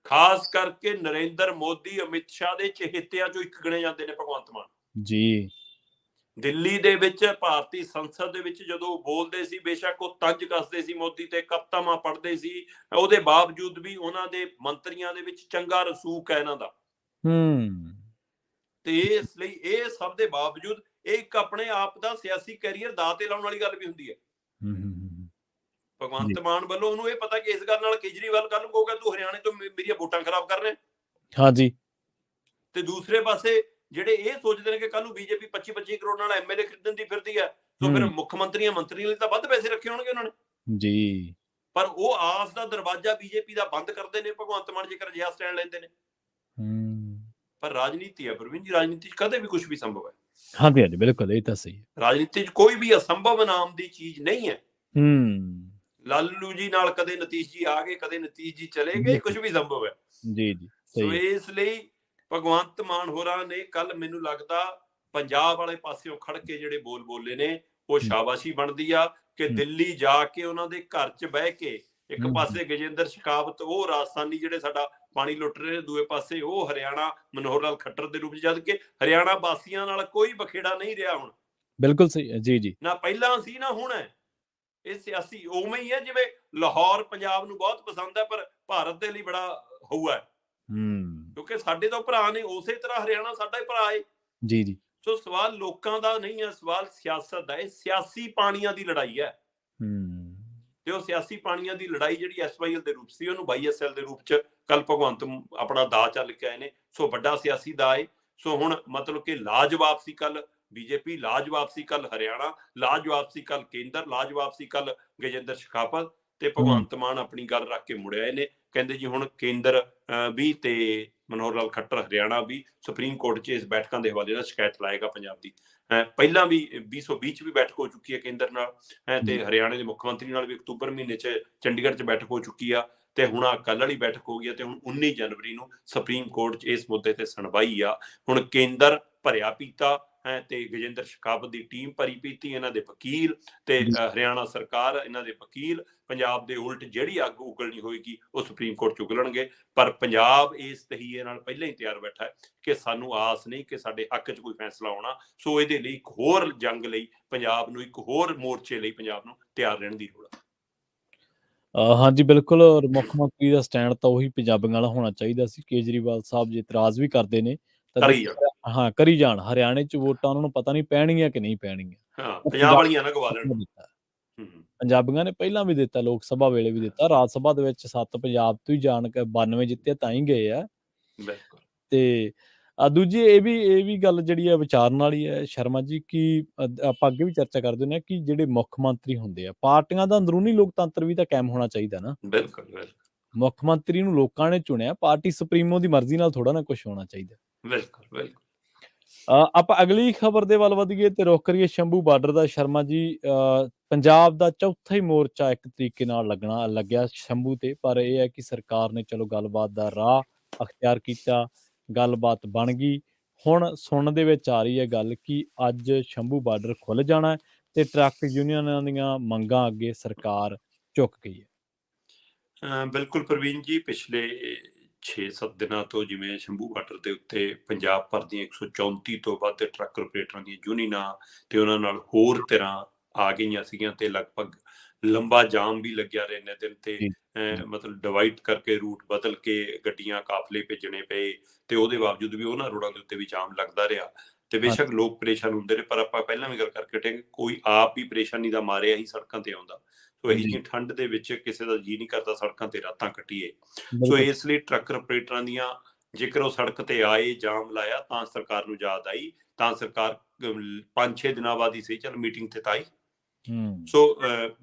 ਖਾਸ ਕਰਕੇ ਨਰਿੰਦਰ ਮੋਦੀ, ਅਮਿਤ ਸ਼ਾਹ ਦੇ ਚਹੇਤਿਆਂ 'ਚੋਂ ਇੱਕ ਗਿਣੇ ਜਾਂਦੇ ਨੇ ਭਗਵੰਤ ਮਾਨ ਜੀ। ਦਿੱਲੀ ਦੇ ਵਿੱਚ ਭਾਰਤੀ ਸੰਸਦ ਦੇ ਵਿੱਚ ਜਦੋਂ ਬੋਲਦੇ ਸੀ, ਬੇਸ਼ੱਕ ਉਹ ਤੰਜ ਕੱਸਦੇ ਸੀ ਮੋਦੀ ਤੇ, ਕਵਿਤਾਵਾਂ ਪੜ੍ਹਦੇ ਸੀ, ਉਹਦੇ ਬਾਵਜੂਦ ਵੀ ਉਹਨਾਂ ਦੇ ਮੰਤਰੀਆਂ ਦੇ ਵਿੱਚ ਚੰਗਾ ਰਸੂਖ ਹੈ ਇਹਨਾਂ ਦਾ। ਤੇ ਇਸ ਲਈ ਇਹ ਸਭ ਦੇ ਬਾਵਜੂਦ ਇਹ ਇੱਕ ਆਪਣੇ ਆਪ ਦਾ ਸਿਆਸੀ ਕੈਰੀਅਰ ਦਾਅ ਤੇ ਲਾਉਣ ਵਾਲੀ ਗੱਲ ਵੀ ਹੁੰਦੀ ਹੈ। ਭਗਵੰਤ ਮਾਨ ਵੱਲੋਂ ਉਹਨੂੰ ਇਹ ਪਤਾ ਕਿ ਇਸ ਗੱਲ ਨਾਲ ਕੇਜਰੀਵਾਲ ਕੱਲ ਨੂੰ ਕਹੂਗਾ ਤੂੰ ਹਰਿਆਣੇ ਤੋਂ ਮੇਰੀਆਂ ਵੋਟਾਂ ਖਰਾਬ ਕਰ ਰਿਹਾ। ਹਾਂਜੀ। ਤੇ ਦੂਸਰੇ ਪਾਸੇ ਜਿਹੜੇ ਇਹ ਸੋਚਦੇ ਨੇ ਕਿ ਕੱਲ ਨੂੰ ਬੀਜੇਪੀ 25-25 ਕਰੋੜ ਨਾਲ MLA ਖਰੀਦਣ ਦੀ ਫਿਰਦੀ ਹੈ, ਸੋ ਫਿਰ ਮੁੱਖ ਮੰਤਰੀਆਂ ਲਈ ਤਾਂ ਵੱਧ ਪੈਸੇ ਰੱਖੇ ਹੋਣਗੇ ਉਹਨਾਂ ਨੇ ਜੀ। ਪਰ ਉਹ ਆਸ ਦਾ ਦਰਵਾਜ਼ਾ ਬੀਜੇਪੀ ਦਾ ਬੰਦ ਕਰਦੇ ਨੇ ਭਗਵੰਤ ਮਾਨ ਜੇਕਰ ਅਜਿਹਾ ਸਟੈਂਡ ਲੈਂਦੇ ਨੇ। ਪਰ ਰਾਜਨੀਤੀ ਹੈ ਪ੍ਰਵੀਨ ਜੀ, ਰਾਜਨੀਤੀ 'ਚ ਕਦੇ ਵੀ ਕੁਝ ਵੀ ਸੰਭਵ ਹੈ। ਹਾਂਜੀ ਹਾਂਜੀ ਬਿਲਕੁਲ, ਇਹ ਤਾਂ ਸਹੀ ਹੈ। ਰਾਜਨੀਤੀ 'ਚ ਕੋਈ ਵੀ ਅਸੰਭਵ ਨਾਮ ਦੀ ਚੀਜ਼ ਨਹੀਂ ਹੈ। ਲਾਲੂ ਜੀ ਨਾਲ ਕਦੇ ਨਤੀਸ਼ ਜੀ ਆ ਗਏ, ਕਦੇ ਨਤੀਸ਼ ਜੀ ਚਲੇ ਗਏ, ਕੁਝ ਵੀ ਸੰਭਵ ਹੈ ਜੀ ਜੀ। ਸੋ ਇਸ ਲਈ ਭਗਵੰਤ ਮਾਨ ਹੋਰਾਂ ਨੇ ਕੱਲ ਮੈਨੂੰ ਲੱਗਦਾ ਪੰਜਾਬ ਵਾਲੇ ਪਾਸਿਓਂ ਖੜ ਕੇ ਜਿਹੜੇ ਬੋਲ ਬੋਲੇ ਨੇ ਉਹ ਸ਼ਾਬਾਸ਼ੀ ਬਣਦੀ ਆ ਕਿ ਦਿੱਲੀ ਜਾ ਕੇ ਉਹਨਾਂ ਦੇ ਘਰ 'ਚ ਬਹਿ ਕੇ ਇੱਕ ਪਾਸੇ ਗਜੇਂਦਰ ਸ਼ੇਖਾਵਤ ਉਹ ਰਾਜਸਥਾਨੀ ਜਿਹੜੇ ਸਾਡਾ ਪਾਣੀ ਲੁੱਟ ਰਹੇ ਨੇ, ਦੂਏ ਪਾਸੇ ਉਹ ਹਰਿਆਣਾ ਮਨੋਹਰ ਲਾਲ ਖੱਟਰ ਦੇ ਰੂਪ 'ਚ, ਜਦ ਕਿ ਹਰਿਆਣਾ ਵਾਸੀਆਂ ਨਾਲ ਕੋਈ ਬਖੇੜਾ ਨਹੀਂ ਰਿਹਾ ਹੁਣ, ਬਿਲਕੁਲ ਸਹੀ, ਜੀ ਜੀ। ਨਾ ਪਹਿਲਾਂ ਸੀ ਨਾ ਹੁਣ ਹੈ। ਇਹ ਸਿਆਸੀ ਉਵੇਂ ਹੀ ਹੈ ਜਿਵੇਂ ਲਾਹੌਰ ਪੰਜਾਬ ਨੂੰ ਬਹੁਤ ਪਸੰਦ ਹੈ ਪਰ ਭਾਰਤ ਦੇ ਲਈ ਬੜਾ ਹੋਊਗਾ, ਕਿਉਂਕਿ ਸਾਡੇ ਤਾਂ ਭਰਾ ਨੇ, ਉਸੇ ਤਰ੍ਹਾਂ ਹਰਿਆਣਾ ਸਾਡਾ ਹੀ ਭਰਾ ਹੈ। ਜੀ ਜੀ। ਸੋ ਸਵਾਲ ਲੋਕਾਂ ਦਾ ਨਹੀਂ ਹੈ, ਸਵਾਲ ਸਿਆਸਤ ਦਾ ਹੈ। ਸਿਆਸੀ ਪਾਣੀਆਂ ਦੀ ਲੜਾਈ ਹੈ, ਤੇ ਉਹ ਸਿਆਸੀ ਪਾਣੀਆਂ ਦੀ ਲੜਾਈ ਜਿਹੜੀ SYL ਦੇ ਰੂਪ ਸੀ, ਉਹਨੂੰ YSL ਦੇ ਰੂਪ 'ਚ ਕੱਲ ਭਗਵੰਤ ਆਪਣਾ ਦਾ ਚੱਲ ਕੇ ਆਏ ਨੇ। ਸੋ ਵੱਡਾ ਸਿਆਸੀ ਦਾ ਹੈ। ਸੋ ਹੁਣ ਮਤਲਬ ਕਿ ਲਾਜਵਾਬ ਸੀ ਕੱਲ BJP, ਲਾਜਵਾਬ ਸੀ ਕੱਲ ਹਰਿਆਣਾ, ਲਾਜਵਾਬ ਸੀ ਕੱਲ ਕੇਂਦਰ, ਲਾਜਵਾਬ ਸੀ ਕੱਲ ਗਜੇਂਦਰ ਸ਼ੇਖਾਵਤ, ਤੇ ਭਗਵੰਤ ਮਾਨ ਆਪਣੀ ਗੱਲ ਰੱਖ ਕੇ ਮੁੜ ਆਏ ਨੇ। ਕਹਿੰਦੇ ਜੀ ਹੁਣ ਕੇਂਦਰ ਵੀ ਤੇ ਮਨੋਹਰ ਲਾਲ ਖੱਟਰ ਹਰਿਆਣਾ ਵੀ ਸੁਪਰੀਮ ਕੋਰਟ 'ਚ ਇਸ ਬੈਠਕਾਂ ਦੇ ਹਵਾਲੇ ਨਾਲ ਸ਼ਿਕਾਇਤ ਲਾਏਗਾ ਪੰਜਾਬ ਦੀ। ਪਹਿਲਾਂ ਵੀ 2020 'ਚ ਵੀ ਬੈਠਕ ਹੋ ਚੁੱਕੀ ਹੈ ਕੇਂਦਰ ਨਾਲ, ਤੇ ਹਰਿਆਣੇ ਦੇ ਮੁੱਖ ਮੰਤਰੀ ਨਾਲ ਵੀ ਅਕਤੂਬਰ ਮਹੀਨੇ 'ਚ ਚੰਡੀਗੜ੍ਹ 'ਚ ਬੈਠਕ ਹੋ ਚੁੱਕੀ ਆ, ਤੇ ਹੁਣ ਕੱਲ੍ਹ ਵਾਲੀ ਬੈਠਕ ਹੋ ਗਈ ਹੈ, ਤੇ ਹੁਣ 19 ਜਨਵਰੀ ਨੂੰ ਸੁਪਰੀਮ ਕੋਰਟ 'ਚ ਇਸ ਮੁੱਦੇ ਤੇ ਸੁਣਵਾਈ ਆ। ਹੁਣ ਕੇਂਦਰ ਭਰਿਆ ਪੀਤਾ ਤੇ ਗਜੇਂਦਰ ਸ਼ੇਖਾਵਤ ਦੀ ਟੀਮ ਭਰੀ ਪੀਤੀ, ਇਹਨਾਂ ਦੇ ਵਕੀਲ ਤੇ ਹਰਿਆਣਾ ਸਰਕਾਰ, ਇਹਨਾਂ ਦੇ ਵਕੀਲ ਪੰਜਾਬ ਦੇ ਉਲਟ ਜਿਹੜੀ ਅੱਗ ਉਗਲਣੀ ਹੋਏਗੀ ਉਹ ਸੁਪਰੀਮ ਕੋਰਟ 'ਚ ਉਗਲਣਗੇ। ਪਰ ਪੰਜਾਬ ਇਸ ਤਹੀਏ ਨਾਲ ਪਹਿਲਾਂ ਹੀ ਤਿਆਰ ਬੈਠਾ ਹੈ ਕਿ ਸਾਨੂੰ ਆਸ ਨਹੀਂ ਕਿ ਸਾਡੇ ਹੱਕ 'ਚ ਕੋਈ ਫੈਸਲਾ ਆਉਣਾ। ਸੋ ਇਹਦੇ ਲਈ ਇੱਕ ਹੋਰ ਜੰਗ ਲਈ ਪੰਜਾਬ ਨੂੰ, ਇੱਕ ਹੋਰ ਮੋਰਚੇ ਲਈ ਪੰਜਾਬ ਨੂੰ ਤਿਆਰ ਰਹਿਣ ਦੀ ਲੋੜ ਹੈ। ਹਾਂਜੀ ਬਿਲਕੁਲ, ਔਰ ਮੁੱਖ ਮੰਤਰੀ ਦਾ ਸਟੈਂਡ ਤਾਂ ਉਹੀ ਪੰਜਾਬੀਆਂ ਵਾਲਾ ਹੋਣਾ ਚਾਹੀਦਾ ਸੀ। ਕੇਜਰੀਵਾਲ ਸਾਹਿਬ ਜੇ ਇਤਰਾਜ਼ ਵੀ ਕਰਦੇ ਨੇ ਤਾਂ ਕਰੀ ਜਾਣ। ਹਾਂ ਕਰੀ ਜਾਣ। ਹਰਿਆਣੇ 'ਚ ਵੋਟਾਂ ਉਹਨਾਂ ਨੂੰ ਪਤਾ ਨਹੀਂ ਪੈਣਗੀਆਂ ਕਿ ਨਹੀਂ ਪੈਣਗੀਆਂ। ਹਾਂ, ਪੰਜਾਬ ਵਾਲੀਆਂ ਨਾ ਗਵਾ ਲੈਣ। ਪੰਜਾਬੀਆਂ ਨੇ ਪਹਿਲਾਂ ਵੀ ਦਿੱਤਾ, ਲੋਕ ਸਭਾ ਵੇਲੇ ਵੀ ਦਿੱਤਾ, ਰਾਜ ਸਭਾ ਦੇ ਵਿੱਚ 7 ਪੰਜਾਬ ਤੋਂ ਹੀ ਜਾਣ ਕੇ 92 ਜਿੱਤੇ ਤਾਂ ਹੀ ਗਏ ਆ। ਬਿਲਕੁਲ। ਤੇ ਦੂਜੀ ਇਹ ਵੀ ਗੱਲ ਜਿਹੜੀ ਹੈ ਵਿਚਾਰਨ ਵਾਲੀ ਹੈ ਸ਼ਰਮਾ ਜੀ, ਕਿ ਆਪਾਂ ਅੱਗੇ ਵੀ ਚਰਚਾ ਕਰਦੇ ਹੁੰਦੇ ਹਾਂ ਕਿ ਜਿਹੜੇ ਮੁੱਖ ਮੰਤਰੀ ਹੁੰਦੇ ਆ, ਪਾਰਟੀਆਂ ਦਾ ਅੰਦਰੂਨੀ ਲੋਕਤੰਤਰ ਵੀ ਤਾਂ ਕਾਇਮ ਹੋਣਾ ਚਾਹੀਦਾ ਨਾ। ਬਿਲਕੁਲ ਬਿਲਕੁਲ। ਮੁੱਖ ਮੰਤਰੀ ਨੂੰ ਲੋਕਾਂ ਨੇ ਚੁਣਿਆ, ਪਾਰਟੀ ਸੁਪਰੀਮੋ ਦੀ ਮਰਜ਼ੀ ਨਾਲ ਥੋੜਾ ਨਾ ਕੁਝ ਹੋਣਾ ਚਾਹੀਦਾ। ਬਿਲਕੁਲ ਬਿਲਕੁਲ। ਆਪਾਂ ਅਗਲੀ ਖਬਰ ਦੇ ਵੱਲ ਵਧੀਏ ਤੇ ਰੁਖ ਕਰੀਏ ਸ਼ੰਭੂ ਬਾਰਡਰ ਦਾ। ਸ਼ਰਮਾ ਜੀ, ਪੰਜਾਬ ਦਾ ਚੌਥਾ ਹੀ ਮੋਰਚਾ ਇੱਕ ਤਰੀਕੇ ਨਾਲ ਲੱਗਿਆ ਸ਼ੰਭੂ ਤੇ, ਪਰ ਇਹ ਹੈ ਕਿ ਸਰਕਾਰ ਨੇ ਚਲੋ ਗੱਲਬਾਤ ਦਾ ਰਾਹ ਅਖਤਿਆਰ ਕੀਤਾ, ਗੱਲਬਾਤ ਬਣ ਗਈ। ਹੁਣ ਸੁਣਨ ਦੇ ਵਿੱਚ ਆ ਰਹੀ ਹੈ ਗੱਲ ਕਿ ਅੱਜ ਸ਼ੰਭੂ ਬਾਰਡਰ ਖੁੱਲ ਜਾਣਾ ਤੇ ਟਰੱਕ ਯੂਨੀਅਨਾਂ ਦੀਆਂ ਮੰਗਾਂ ਅੱਗੇ ਸਰਕਾਰ ਝੁਕ ਗਈ ਹੈ। ਬਿਲਕੁਲ ਪ੍ਰਵੀਨ ਜੀ, ਪਿਛਲੇ 6-7 ਦਿਨਾਂ ਤੋਂ ਜਿਵੇਂ ਸ਼ੰਭੂ ਬਾਰਡਰ ਦੇ ਉੱਤੇ ਪੰਜਾਬ ਭਰ ਦੀਆਂ 134 ਤੋਂ ਵੱਧ ਟਰੱਕ ਆਪਰੇਟਰਾਂ ਦੀਆਂ ਯੂਨੀਅਨਾਂ ਤੇ ਉਹਨਾਂ ਨਾਲ ਹੋਰ ਤਰ੍ਹਾਂ ਆ ਗਈਆਂ ਸੀਗੀਆਂ, ਤੇ ਲਗਭਗ ਲੰਬਾ ਜਾਮ ਵੀ ਲੱਗਿਆ ਰਹੇ ਨੇ ਦਿਨ, ਤੇ ਮਤਲਬ ਡਿਵਾਈਡ ਕਰਕੇ ਰੂਟ ਬਦਲ ਕੇ ਗੱਡੀਆਂ ਕਾਫਲੇ ਭੇਜਣੇ ਪਏ, ਤੇ ਉਹਦੇ ਬਾਵਜੂਦ ਵੀ ਉਹਨਾਂ ਰੋਡਾਂ ਦੇ ਉੱਤੇ ਵੀ ਜਾਮ ਲੱਗਦਾ ਰਿਹਾ। ਤੇ ਬੇਸ਼ੱਕ ਲੋਕ ਪਰੇਸ਼ਾਨ ਹੁੰਦੇ ਨੇ, ਪਰ ਆਪਾਂ ਪਹਿਲਾਂ ਵੀ ਗੱਲ ਕਰਕੇ ਹਟੇ, ਕੋਈ ਆਪ ਹੀ ਪਰੇਸ਼ਾਨੀ ਦਾ ਮਾਰਿਆ ਹੀ ਸੜਕਾਂ ਤੇ ਆਉਂਦਾ। ਸੋ ਇਹੀ ਜਿਹੀ ਠੰਡ ਦੇ ਵਿੱਚ ਕਿਸੇ ਦਾ ਜੀਅ ਨਹੀਂ ਕਰਦਾ ਸੜਕਾਂ ਤੇ ਰਾਤਾਂ ਕੱਟੀਏ। ਸੋ ਇਸ ਲਈ ਟਰੱਕ ਆਪਰੇਟਰਾਂ ਦੀਆਂ, ਜੇਕਰ ਉਹ ਸੜਕ ਤੇ ਆਏ, ਜਾਮ ਲਾਇਆ, ਤਾਂ ਸਰਕਾਰ ਨੂੰ ਯਾਦ ਆਈ, ਤਾਂ ਸਰਕਾਰ 5-6 ਦਿਨਾਂ ਬਾਅਦ ਹੀ ਸਹੀ ਚੱਲ ਮੀਟਿੰਗ ਤੇ ਤਾਂ ਆਈ। ਸੋ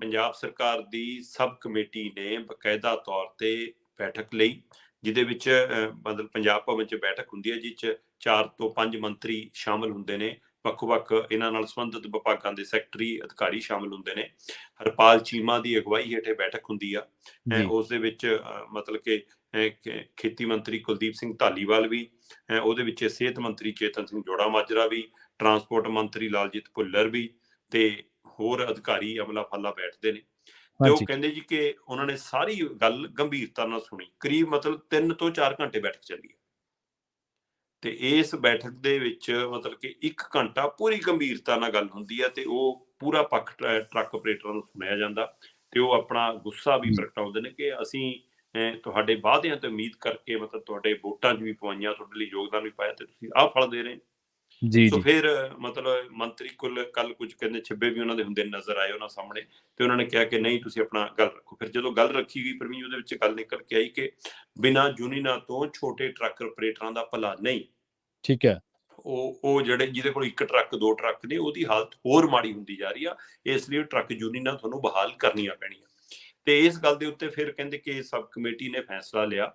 ਪੰਜਾਬ ਸਰਕਾਰ ਦੀ ਸਬ ਕਮੇਟੀ ਨੇ ਬਕਾਇਦਾ ਤੌਰ ਤੇ ਬੈਠਕ ਲਈ, ਜਿਹਦੇ ਵਿੱਚ ਮਤਲਬ ਪੰਜਾਬ ਭਵਨ 'ਚ ਬੈਠਕ ਹੁੰਦੀ ਹੈ, ਜਿਸ 'ਚ 4 ਤੋਂ 5 ਮੰਤਰੀ ਸ਼ਾਮਲ ਹੁੰਦੇ ਨੇ, ਵੱਖ-ਵੱਖ ਇਹਨਾਂ ਨਾਲ ਸੰਬੰਧਿਤ ਵਿਭਾਗਾਂ ਦੇ ਸੈਕਟਰੀ ਅਧਿਕਾਰੀ ਸ਼ਾਮਲ ਹੁੰਦੇ ਨੇ। ਹਰਪਾਲ ਚੀਮਾ ਦੀ ਅਗਵਾਈ ਹੇਠ ਬੈਠਕ ਹੁੰਦੀ ਆ। ਉਸ ਦੇ ਵਿੱਚ ਮਤਲਬ ਕਿ ਖੇਤੀ ਮੰਤਰੀ ਕੁਲਦੀਪ ਸਿੰਘ ਧਾਲੀਵਾਲ ਵੀ, ਉਹਦੇ ਵਿੱਚ ਸਿਹਤ ਮੰਤਰੀ ਚੇਤਨ ਸਿੰਘ ਜੋੜਾ ਮਾਜਰਾ ਵੀ, ਟਰਾਂਸਪੋਰਟ ਮੰਤਰੀ ਲਾਲਜੀਤ ਭੁੱਲਰ ਵੀ, ਤੇ ਹੋਰ ਅਧਿਕਾਰੀ ਅਮਲਾ ਫਾਲਾ ਬੈਠਦੇ ਨੇ। ਤੇ ਉਹ ਕਹਿੰਦੇ ਜੀ ਕਿ ਉਹਨਾਂ ਨੇ ਸਾਰੀ ਗੱਲ ਗੰਭੀਰਤਾ ਨਾਲ ਸੁਣੀ। ਕਰੀਬ ਮਤਲਬ 3 ਤੋਂ 4 ਘੰਟੇ ਬੈਠਕ ਚੱਲੀ ਹੈ, ਤੇ ਇਸ ਬੈਠਕ ਦੇ ਵਿੱਚ ਮਤਲਬ ਕਿ 1 ਘੰਟਾ ਪੂਰੀ ਗੰਭੀਰਤਾ ਨਾਲ ਗੱਲ ਹੁੰਦੀ ਹੈ, ਤੇ ਉਹ ਪੂਰਾ ਪੱਖ ਟਰੱਕ ਆਪਰੇਟਰਾਂ ਨੂੰ ਸੁਣਿਆ ਜਾਂਦਾ, ਤੇ ਉਹ ਆਪਣਾ ਗੁੱਸਾ ਵੀ ਪ੍ਰਗਟਾਉਂਦੇ ਨੇ ਕਿ ਅਸੀਂ ਤੁਹਾਡੇ ਵਾਅਦਿਆਂ ਤੇ ਉਮੀਦ ਕਰਕੇ, ਮਤਲਬ ਤੁਹਾਡੇ ਵੋਟਾਂ 'ਚ ਵੀ ਪਵਾਈਆਂ, ਤੁਹਾਡੇ ਲਈ ਯੋਗਦਾਨ ਵੀ ਪਾਇਆ, ਤੇ ਤੁਸੀਂ ਆਹ ਫਲ ਦੇ ਰਹੇ। ਸੋ ਫਿਰ ਮਤਲਬ ਮੰਤਰੀ ਕੱਲ ਕੁਝ ਕਹਿੰਦੇ ਛਿੱਬੇ ਵੀ ਉਹਨਾਂ ਦੇ ਹੁੰਦੇ ਨਜ਼ਰ ਆਏ ਉਹਨਾਂ ਸਾਹਮਣੇ, ਤੇ ਉਹਨਾਂ ਨੇ ਕਿਹਾ ਕਿ ਨਹੀਂ, ਤੁਸੀਂ ਆਪਣਾ ਗੱਲ ਰੱਖੋ। ਫਿਰ ਜਦੋਂ ਗੱਲ ਰੱਖੀ ਗਈ ਪ੍ਰਵੀਨ, ਉਹਦੇ ਵਿੱਚ ਗੱਲ ਨਿਕਲ ਕੇ ਆਈ ਕਿ ਬਿਨਾਂ ਯੂਨੀਅਨਾਂ ਤੋਂ ਛੋਟੇ ਟਰੱਕ ਆਪਰੇਟਰਾਂ ਦਾ ਭਲਾ ਨਹੀਂ। ਠੀਕ ਹੈ। ਉਹ ਜਿਹੜੇ ਜਿਹਦੇ ਕੋਲ 1 ਟਰੱਕ 2 ਟਰੱਕ ਨੇ, ਉਹਦੀ ਹਾਲਤ ਹੋਰ ਮਾੜੀ ਹੁੰਦੀ ਜਾ ਰਹੀ ਆ, ਇਸ ਲਈ ਟਰੱਕ ਯੂਨੀਅਨਾਂ ਤੁਹਾਨੂੰ ਬਹਾਲ ਕਰਨੀਆਂ ਪੈਣੀਆਂ। ਤੇ ਇਸ ਗੱਲ ਦੇ ਉੱਤੇ ਫਿਰ ਕਹਿੰਦੇ ਕਿ ਸਬ ਕਮੇਟੀ ਨੇ ਫੈਸਲਾ ਲਿਆ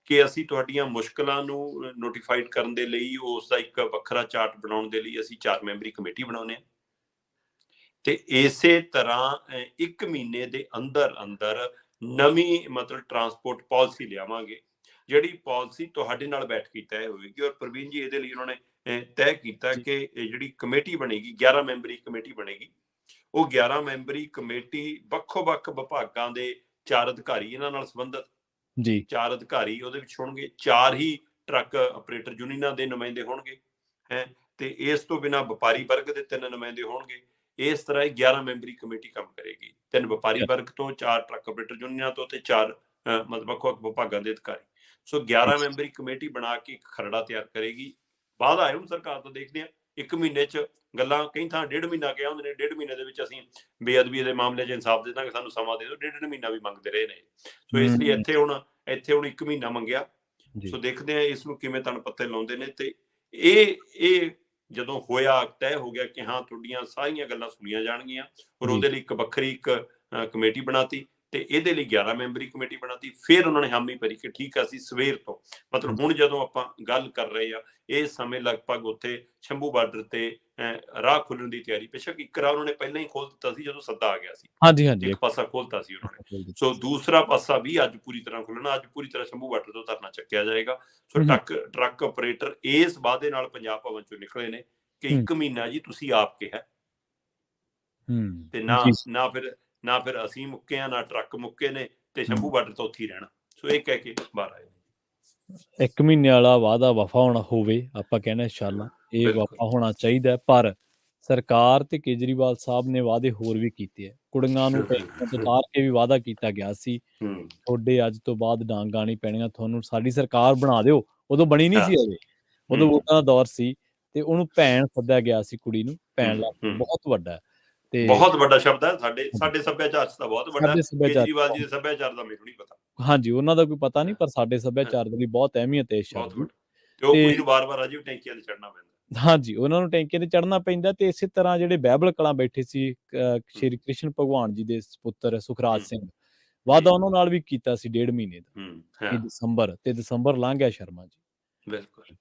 ਕਿ ਅਸੀਂ ਤੁਹਾਡੀਆਂ ਮੁਸ਼ਕਲਾਂ ਨੂੰ ਨੋਟੀਫਾਈਡ ਕਰਨ ਦੇ ਲਈ, ਉਸ ਦਾ ਇੱਕ ਵੱਖਰਾ ਚਾਰਟ ਬਣਾਉਣ ਦੇ ਲਈ ਅਸੀਂ 4 ਮੈਂਬਰੀ ਕਮੇਟੀ ਬਣਾਉਂਦੇ ਹਾਂ, ਤੇ ਇਸੇ ਤਰ੍ਹਾਂ 1 ਮਹੀਨੇ ਦੇ ਅੰਦਰ ਅੰਦਰ ਨਵੀਂ ਮਤਲਬ ਟਰਾਂਸਪੋਰਟ ਪਾਲਿਸੀ ਲਿਆਵਾਂਗੇ, ਜਿਹੜੀ ਪਾਲਿਸੀ ਤੁਹਾਡੇ ਨਾਲ ਬੈਠ ਕੇ ਤੈਅ ਹੋਏਗੀ। ਔਰ ਪ੍ਰਵੀਨ ਜੀ, ਇਹਦੇ ਲਈ ਉਹਨਾਂ ਨੇ ਤੈਅ ਕੀਤਾ ਕਿ ਇਹ ਜਿਹੜੀ ਕਮੇਟੀ ਬਣੇਗੀ, 11 ਮੈਂਬਰੀ ਕਮੇਟੀ ਬਣੇਗੀ, ਉਹ 11 ਮੈਂਬਰੀ ਕਮੇਟੀ ਵੱਖੋ-ਵੱਖ ਵਿਭਾਗਾਂ ਦੇ 4 ਅਧਿਕਾਰੀ ਇਹਨਾਂ ਨਾਲ ਸੰਬੰਧਿਤ, ਜੀ 4 ਅਧਿਕਾਰੀ ਉਹਦੇ ਵਿੱਚ ਹੋਣਗੇ, 4 ਹੀ ਟਰੱਕ ਆਪਰੇਟਰ ਯੂਨੀਅਨਾਂ ਦੇ ਨੁਮਾਇੰਦੇ ਹੋਣਗੇ ਹੈ, ਤੇ ਇਸ ਤੋਂ ਬਿਨਾਂ ਵਪਾਰੀ ਵਰਗ ਦੇ 3 ਨੁਮਾਇੰਦੇ ਹੋਣਗੇ। ਇਸ ਤਰ੍ਹਾਂ 11 ਮੈਂਬਰੀ ਕਮੇਟੀ ਕੰਮ ਕਰੇਗੀ, 3 ਵਪਾਰੀ ਵਰਗ ਤੋਂ, 4 ਟਰੱਕ ਆਪਰੇਟਰ ਯੂਨੀਅਨਾਂ ਤੋਂ ਤੇ 4 ਮਤਲਬ ਵੱਖ-ਵੱਖ ਵਿਭਾਗਾਂ ਦੇ ਅਧਿਕਾਰੀ। ਸੋ 11 ਮੈਂਬਰੀ ਕਮੇਟੀ ਬਣਾ ਕੇ ਇੱਕ ਖਰੜਾ ਤਿਆਰ ਕਰੇਗੀ। ਵਾਅਦਾ ਹੈ ਹੁਣ ਸਰਕਾਰ ਤੋਂ, ਦੇਖਦੇ ਹਾਂ 1 ਮਹੀਨੇ 'ਚ ਗੱਲਾਂ, ਕਈ ਥਾਂ 1.5 ਮਹੀਨਾ ਕਿਹਾ ਹੁੰਦੇ ਨੇ, 1.5 ਮਹੀਨੇ ਦੇ ਵਿੱਚ ਅਸੀਂ ਬੇਅਦਬੀ ਦੇ ਮਾਮਲੇ 'ਚ ਇਨਸਾਫ ਦੇ ਦਾਂਗੇ, ਸਾਨੂੰ ਸਮਾਂ ਦੇ ਦਿਓ, 1.5 ਮਹੀਨਾ ਵੀ ਮੰਗਦੇ ਰਹੇ ਨੇ। ਸੋ ਇਸ ਲਈ ਇੱਥੇ ਹੁਣ 1 ਮਹੀਨਾ ਮੰਗਿਆ। ਸੋ ਦੇਖਦੇ ਹਾਂ ਇਸ ਨੂੰ ਕਿਵੇਂ ਤਣ ਪੱਤੇ ਲਾਉਂਦੇ ਨੇ। ਤੇ ਇਹ ਜਦੋਂ ਹੋਇਆ, ਤੈਅ ਹੋ ਗਿਆ ਕਿ ਹਾਂ ਤੁਹਾਡੀਆਂ ਸਾਰੀਆਂ ਗੱਲਾਂ ਸੁਣੀਆਂ ਜਾਣਗੀਆਂ, ਔਰ ਉਹਦੇ ਲਈ ਇੱਕ ਵੱਖਰੀ ਕਮੇਟੀ ਬਣਾਤੀ, ਤੇ ਇਹਦੇ ਲਈ 11 ਮੈਂਬਰੀ ਕਮੇਟੀ ਬਣਾਤੀ। ਫਿਰ ਉਹਨਾਂ ਨੇ ਹਾਮੀ ਭਰੀ ਕਿ ਠੀਕ ਆ, ਅਸੀਂ ਸਵੇਰ ਤੋਂ, ਮਤਲਬ ਹੁਣ ਜਦੋਂ ਆਪਾਂ ਗੱਲ ਕਰ ਰਹੇ ਆ ਇਸ ਸਮੇਂ ਲਗਭਗ ਉੱਥੇ ਸ਼ੰਭੂ ਬਾਰਡਰ ਤੇ ਰਾਹ ਖੁੱਲਣ ਦੀ ਤਿਆਰੀ, ਬੇਸ਼ੱਕ ਇੱਕ ਰਾਹ ਉਹਨਾਂ ਨੇ ਪਹਿਲਾਂ ਹੀ ਖੋਲ ਦਿੱਤਾ ਸੀ ਜਦੋਂ ਸੱਦਾ ਆ ਗਿਆ ਸੀ, ਇੱਕ ਪਾਸਾ ਖੋਲਤਾ ਸੀ ਉਹਨਾਂ ਨੇ। ਸੋ ਦੂਸਰਾ ਪਾਸਾ ਵੀ ਅੱਜ ਪੂਰੀ ਤਰ੍ਹਾਂ ਖੁੱਲਣਾ, ਅੱਜ ਪੂਰੀ ਤਰ੍ਹਾਂ ਸ਼ੰਭੂ ਬਾਰਡਰ ਤੋਂ ਧਰਨਾ ਚੱਕਿਆ ਜਾਏਗਾ। ਸੋ ਟਰੱਕ ਆਪਰੇਟਰ ਇਸ ਵਾਅਦੇ ਨਾਲ ਪੰਜਾਬ ਭਵਨ ਚੋਂ ਨਿਕਲੇ ਨੇ ਕਿ 1 ਮਹੀਨਾ ਜੀ ਤੁਸੀਂ ਆਪ ਕਿਹਾ, ਤੇ ਨਾ ਫਿਰ ਅਸੀਂ ਮੁੱਕੇ ਆ, ਨਾ ਟਰੱਕ ਮੁੱਕੇ ਨੇ, ਤੇ ਸ਼ੰਭੂ ਬਾਰਡਰ ਤੋਂ ਉੱਥੇ ਹੀ ਰਹਿਣਾ। ਸੋ ਇਹ ਕਹਿ ਕੇ ਬਾਹਰ ਆਏ ਨੇ। 1 ਮਹੀਨੇ ਵਾਲਾ ਵਾਅਦਾ ਵਫਾ ਹੋਣਾ ਹੋਵੇ, ਆਪਾਂ ਕਹਿੰਦੇ ਇਨਸ਼ਾਅੱਲਾ ਇਹ ਵਫਾ ਹੋਣਾ ਚਾਹੀਦਾ। ਪਰ ਸਰਕਾਰ ਤੇ ਕੇਜਰੀਵਾਲ ਸਾਹਿਬ ਨੇ ਵਾਅਦੇ ਹੋਰ ਵੀ ਕੀਤੇ ਹੈ। ਕੁੜੀਆਂ ਨੂੰ ਟੈਂਕੀਆਂ ਤੋਂ ਉਤਾਰ ਕੇ ਵੀ ਵਾਅਦਾ ਕੀਤਾ ਗਿਆ ਸੀ, ਤੁਹਾਡੇ ਅੱਜ ਤੋਂ ਬਾਅਦ ਡਾਂਗਾਂ ਨਹੀਂ ਪੈਣੀਆਂ, ਤੁਹਾਨੂੰ ਸਾਡੀ ਸਰਕਾਰ ਬਣਾ ਦਿਓ। ਉਦੋਂ ਬਣੀ ਨਹੀਂ ਸੀ, ਉਦੋਂ ਵੋਟਾਂ ਦਾ ਦੌਰ ਸੀ, ਤੇ ਉਹਨੂੰ ਭੈਣ ਸੱਦਿਆ ਗਿਆ ਸੀ, ਕੁੜੀ ਨੂੰ ਭੈਣ ਲਫ਼ਜ਼ ਬਹੁਤ ਵੱਡਾ, ਤੇ ਬਹੁਤ ਵੱਡਾ ਸ਼ਬਦ ਹੈ। ਸਾਡੇ ਸੱਭਿਆਚਾਰ 'ਚ ਤਾਂ ਬਹੁਤ ਵੱਡਾ, ਕੇਜਰੀਵਾਲ ਜੀ ਦੇ ਸੱਭਿਆਚਾਰ ਦਾ ਮੈਨੂੰ ਨਹੀਂ ਪਤਾ। ਹਾਂਜੀ, ਉਹਨਾਂ ਦਾ ਕੋਈ ਪਤਾ ਨਹੀਂ, ਪਰ ਸਾਡੇ ਸੱਭਿਆਚਾਰ ਦੇ ਲਈ ਬਹੁਤ ਅਹਿਮੀਅਤ ਹੈ ਇਸ ਸ਼ਬਦ ਦੀ। ਤੇ ਉਹ ਕੁੜੀ ਨੂੰ ਵਾਰ-ਵਾਰ ਅਜੇ ਵੀ ਟੈਂਕੀਆਂ ਤੇ ਚੜ੍ਹਨਾ ਪੈਂਦਾ। ਹਾਂਜੀ, ਉਹਨਾਂ ਨੂੰ ਟੈਂਕੀਆਂ ਤੇ ਚੜ੍ਹਨਾ ਪੈਂਦਾ। ਤੇ ਇਸੇ ਤਰ੍ਹਾਂ ਜਿਹੜੇ ਬਹਿਬਲ ਕਲਾਂ ਬੈਠੇ ਸੀ, ਸ਼੍ਰੀ ਕ੍ਰਿਸ਼ਨ ਭਗਵਾਨ ਜੀ ਦੇ ਪੁੱਤਰ ਸੁਖਰਾਜ ਸਿੰਘ, ਵਾਅਦਾ ਉਹਨਾਂ ਨਾਲ ਵੀ ਕੀਤਾ ਸੀ 1.5 ਮਹੀਨੇ ਦਾ, ਕਿ ਦਸੰਬਰ ਲੰਘ ਗਿਆ ਸ਼ਰਮਾ ਜੀ। ਬਿਲਕੁਲ।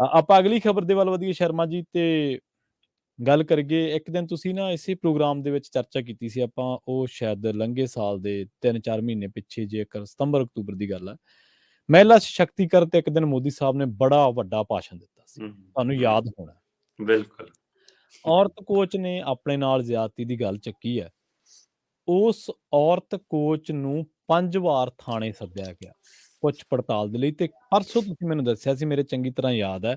ਆਪਾਂ ਅਗਲੀ ਖਬਰ ਦੇ ਵੱਲ ਵਧੀਏ ਸ਼ਰਮਾ ਜੀ, ਤੇ ਗੱਲ ਕਰੀਏ। ਇੱਕ ਦਿਨ ਤੁਸੀਂ ਨਾ ਇਸੇ ਪ੍ਰੋਗਰਾਮ ਦੇ ਵਿੱਚ ਚਰਚਾ ਕੀਤੀ ਸੀ ਆਪਾਂ, ਉਹ ਸ਼ਾਇਦ ਲੰਘੇ ਸਾਲ ਦੇ 3-4 ਮਹੀਨੇ ਪਿੱਛੇ, ਜੇਕਰ ਸਤੰਬਰ ਅਕਤੂਬਰ ਦੀ ਗੱਲ ਹੈ, ਮਹਿਲਾ ਸਸ਼ਕਤੀਕਰਨ ਤੇ ਇੱਕ ਦਿਨ ਮੋਦੀ ਸਾਹਿਬ ਨੇ ਬੜਾ ਵੱਡਾ ਭਾਸ਼ਣ ਦਿੱਤਾ ਸੀ, ਤੁਹਾਨੂੰ ਯਾਦ ਹੋਣਾ। ਬਿਲਕੁਲ। ਔਰਤ ਕੋਚ ਨੇ ਆਪਣੇ ਨਾਲ ਜ਼ਿਆਦਤੀ ਦੀ ਗੱਲ ਚੱਕੀ ਹੈ। ਉਸ ਔਰਤ ਕੋਚ ਨੂੰ 5 ਵਾਰ ਥਾਣੇ ਸੱਦਿਆ ਗਿਆ ਪੁੱਛ ਪੜਤਾਲ ਦੇ ਲਈ। ਤੇ ਪਰਸੋਂ ਤੁਸੀਂ ਮੈਨੂੰ ਦੱਸਿਆ ਸੀ, ਮੇਰੇ ਚੰਗੀ ਤਰ੍ਹਾਂ ਯਾਦ ਹੈ,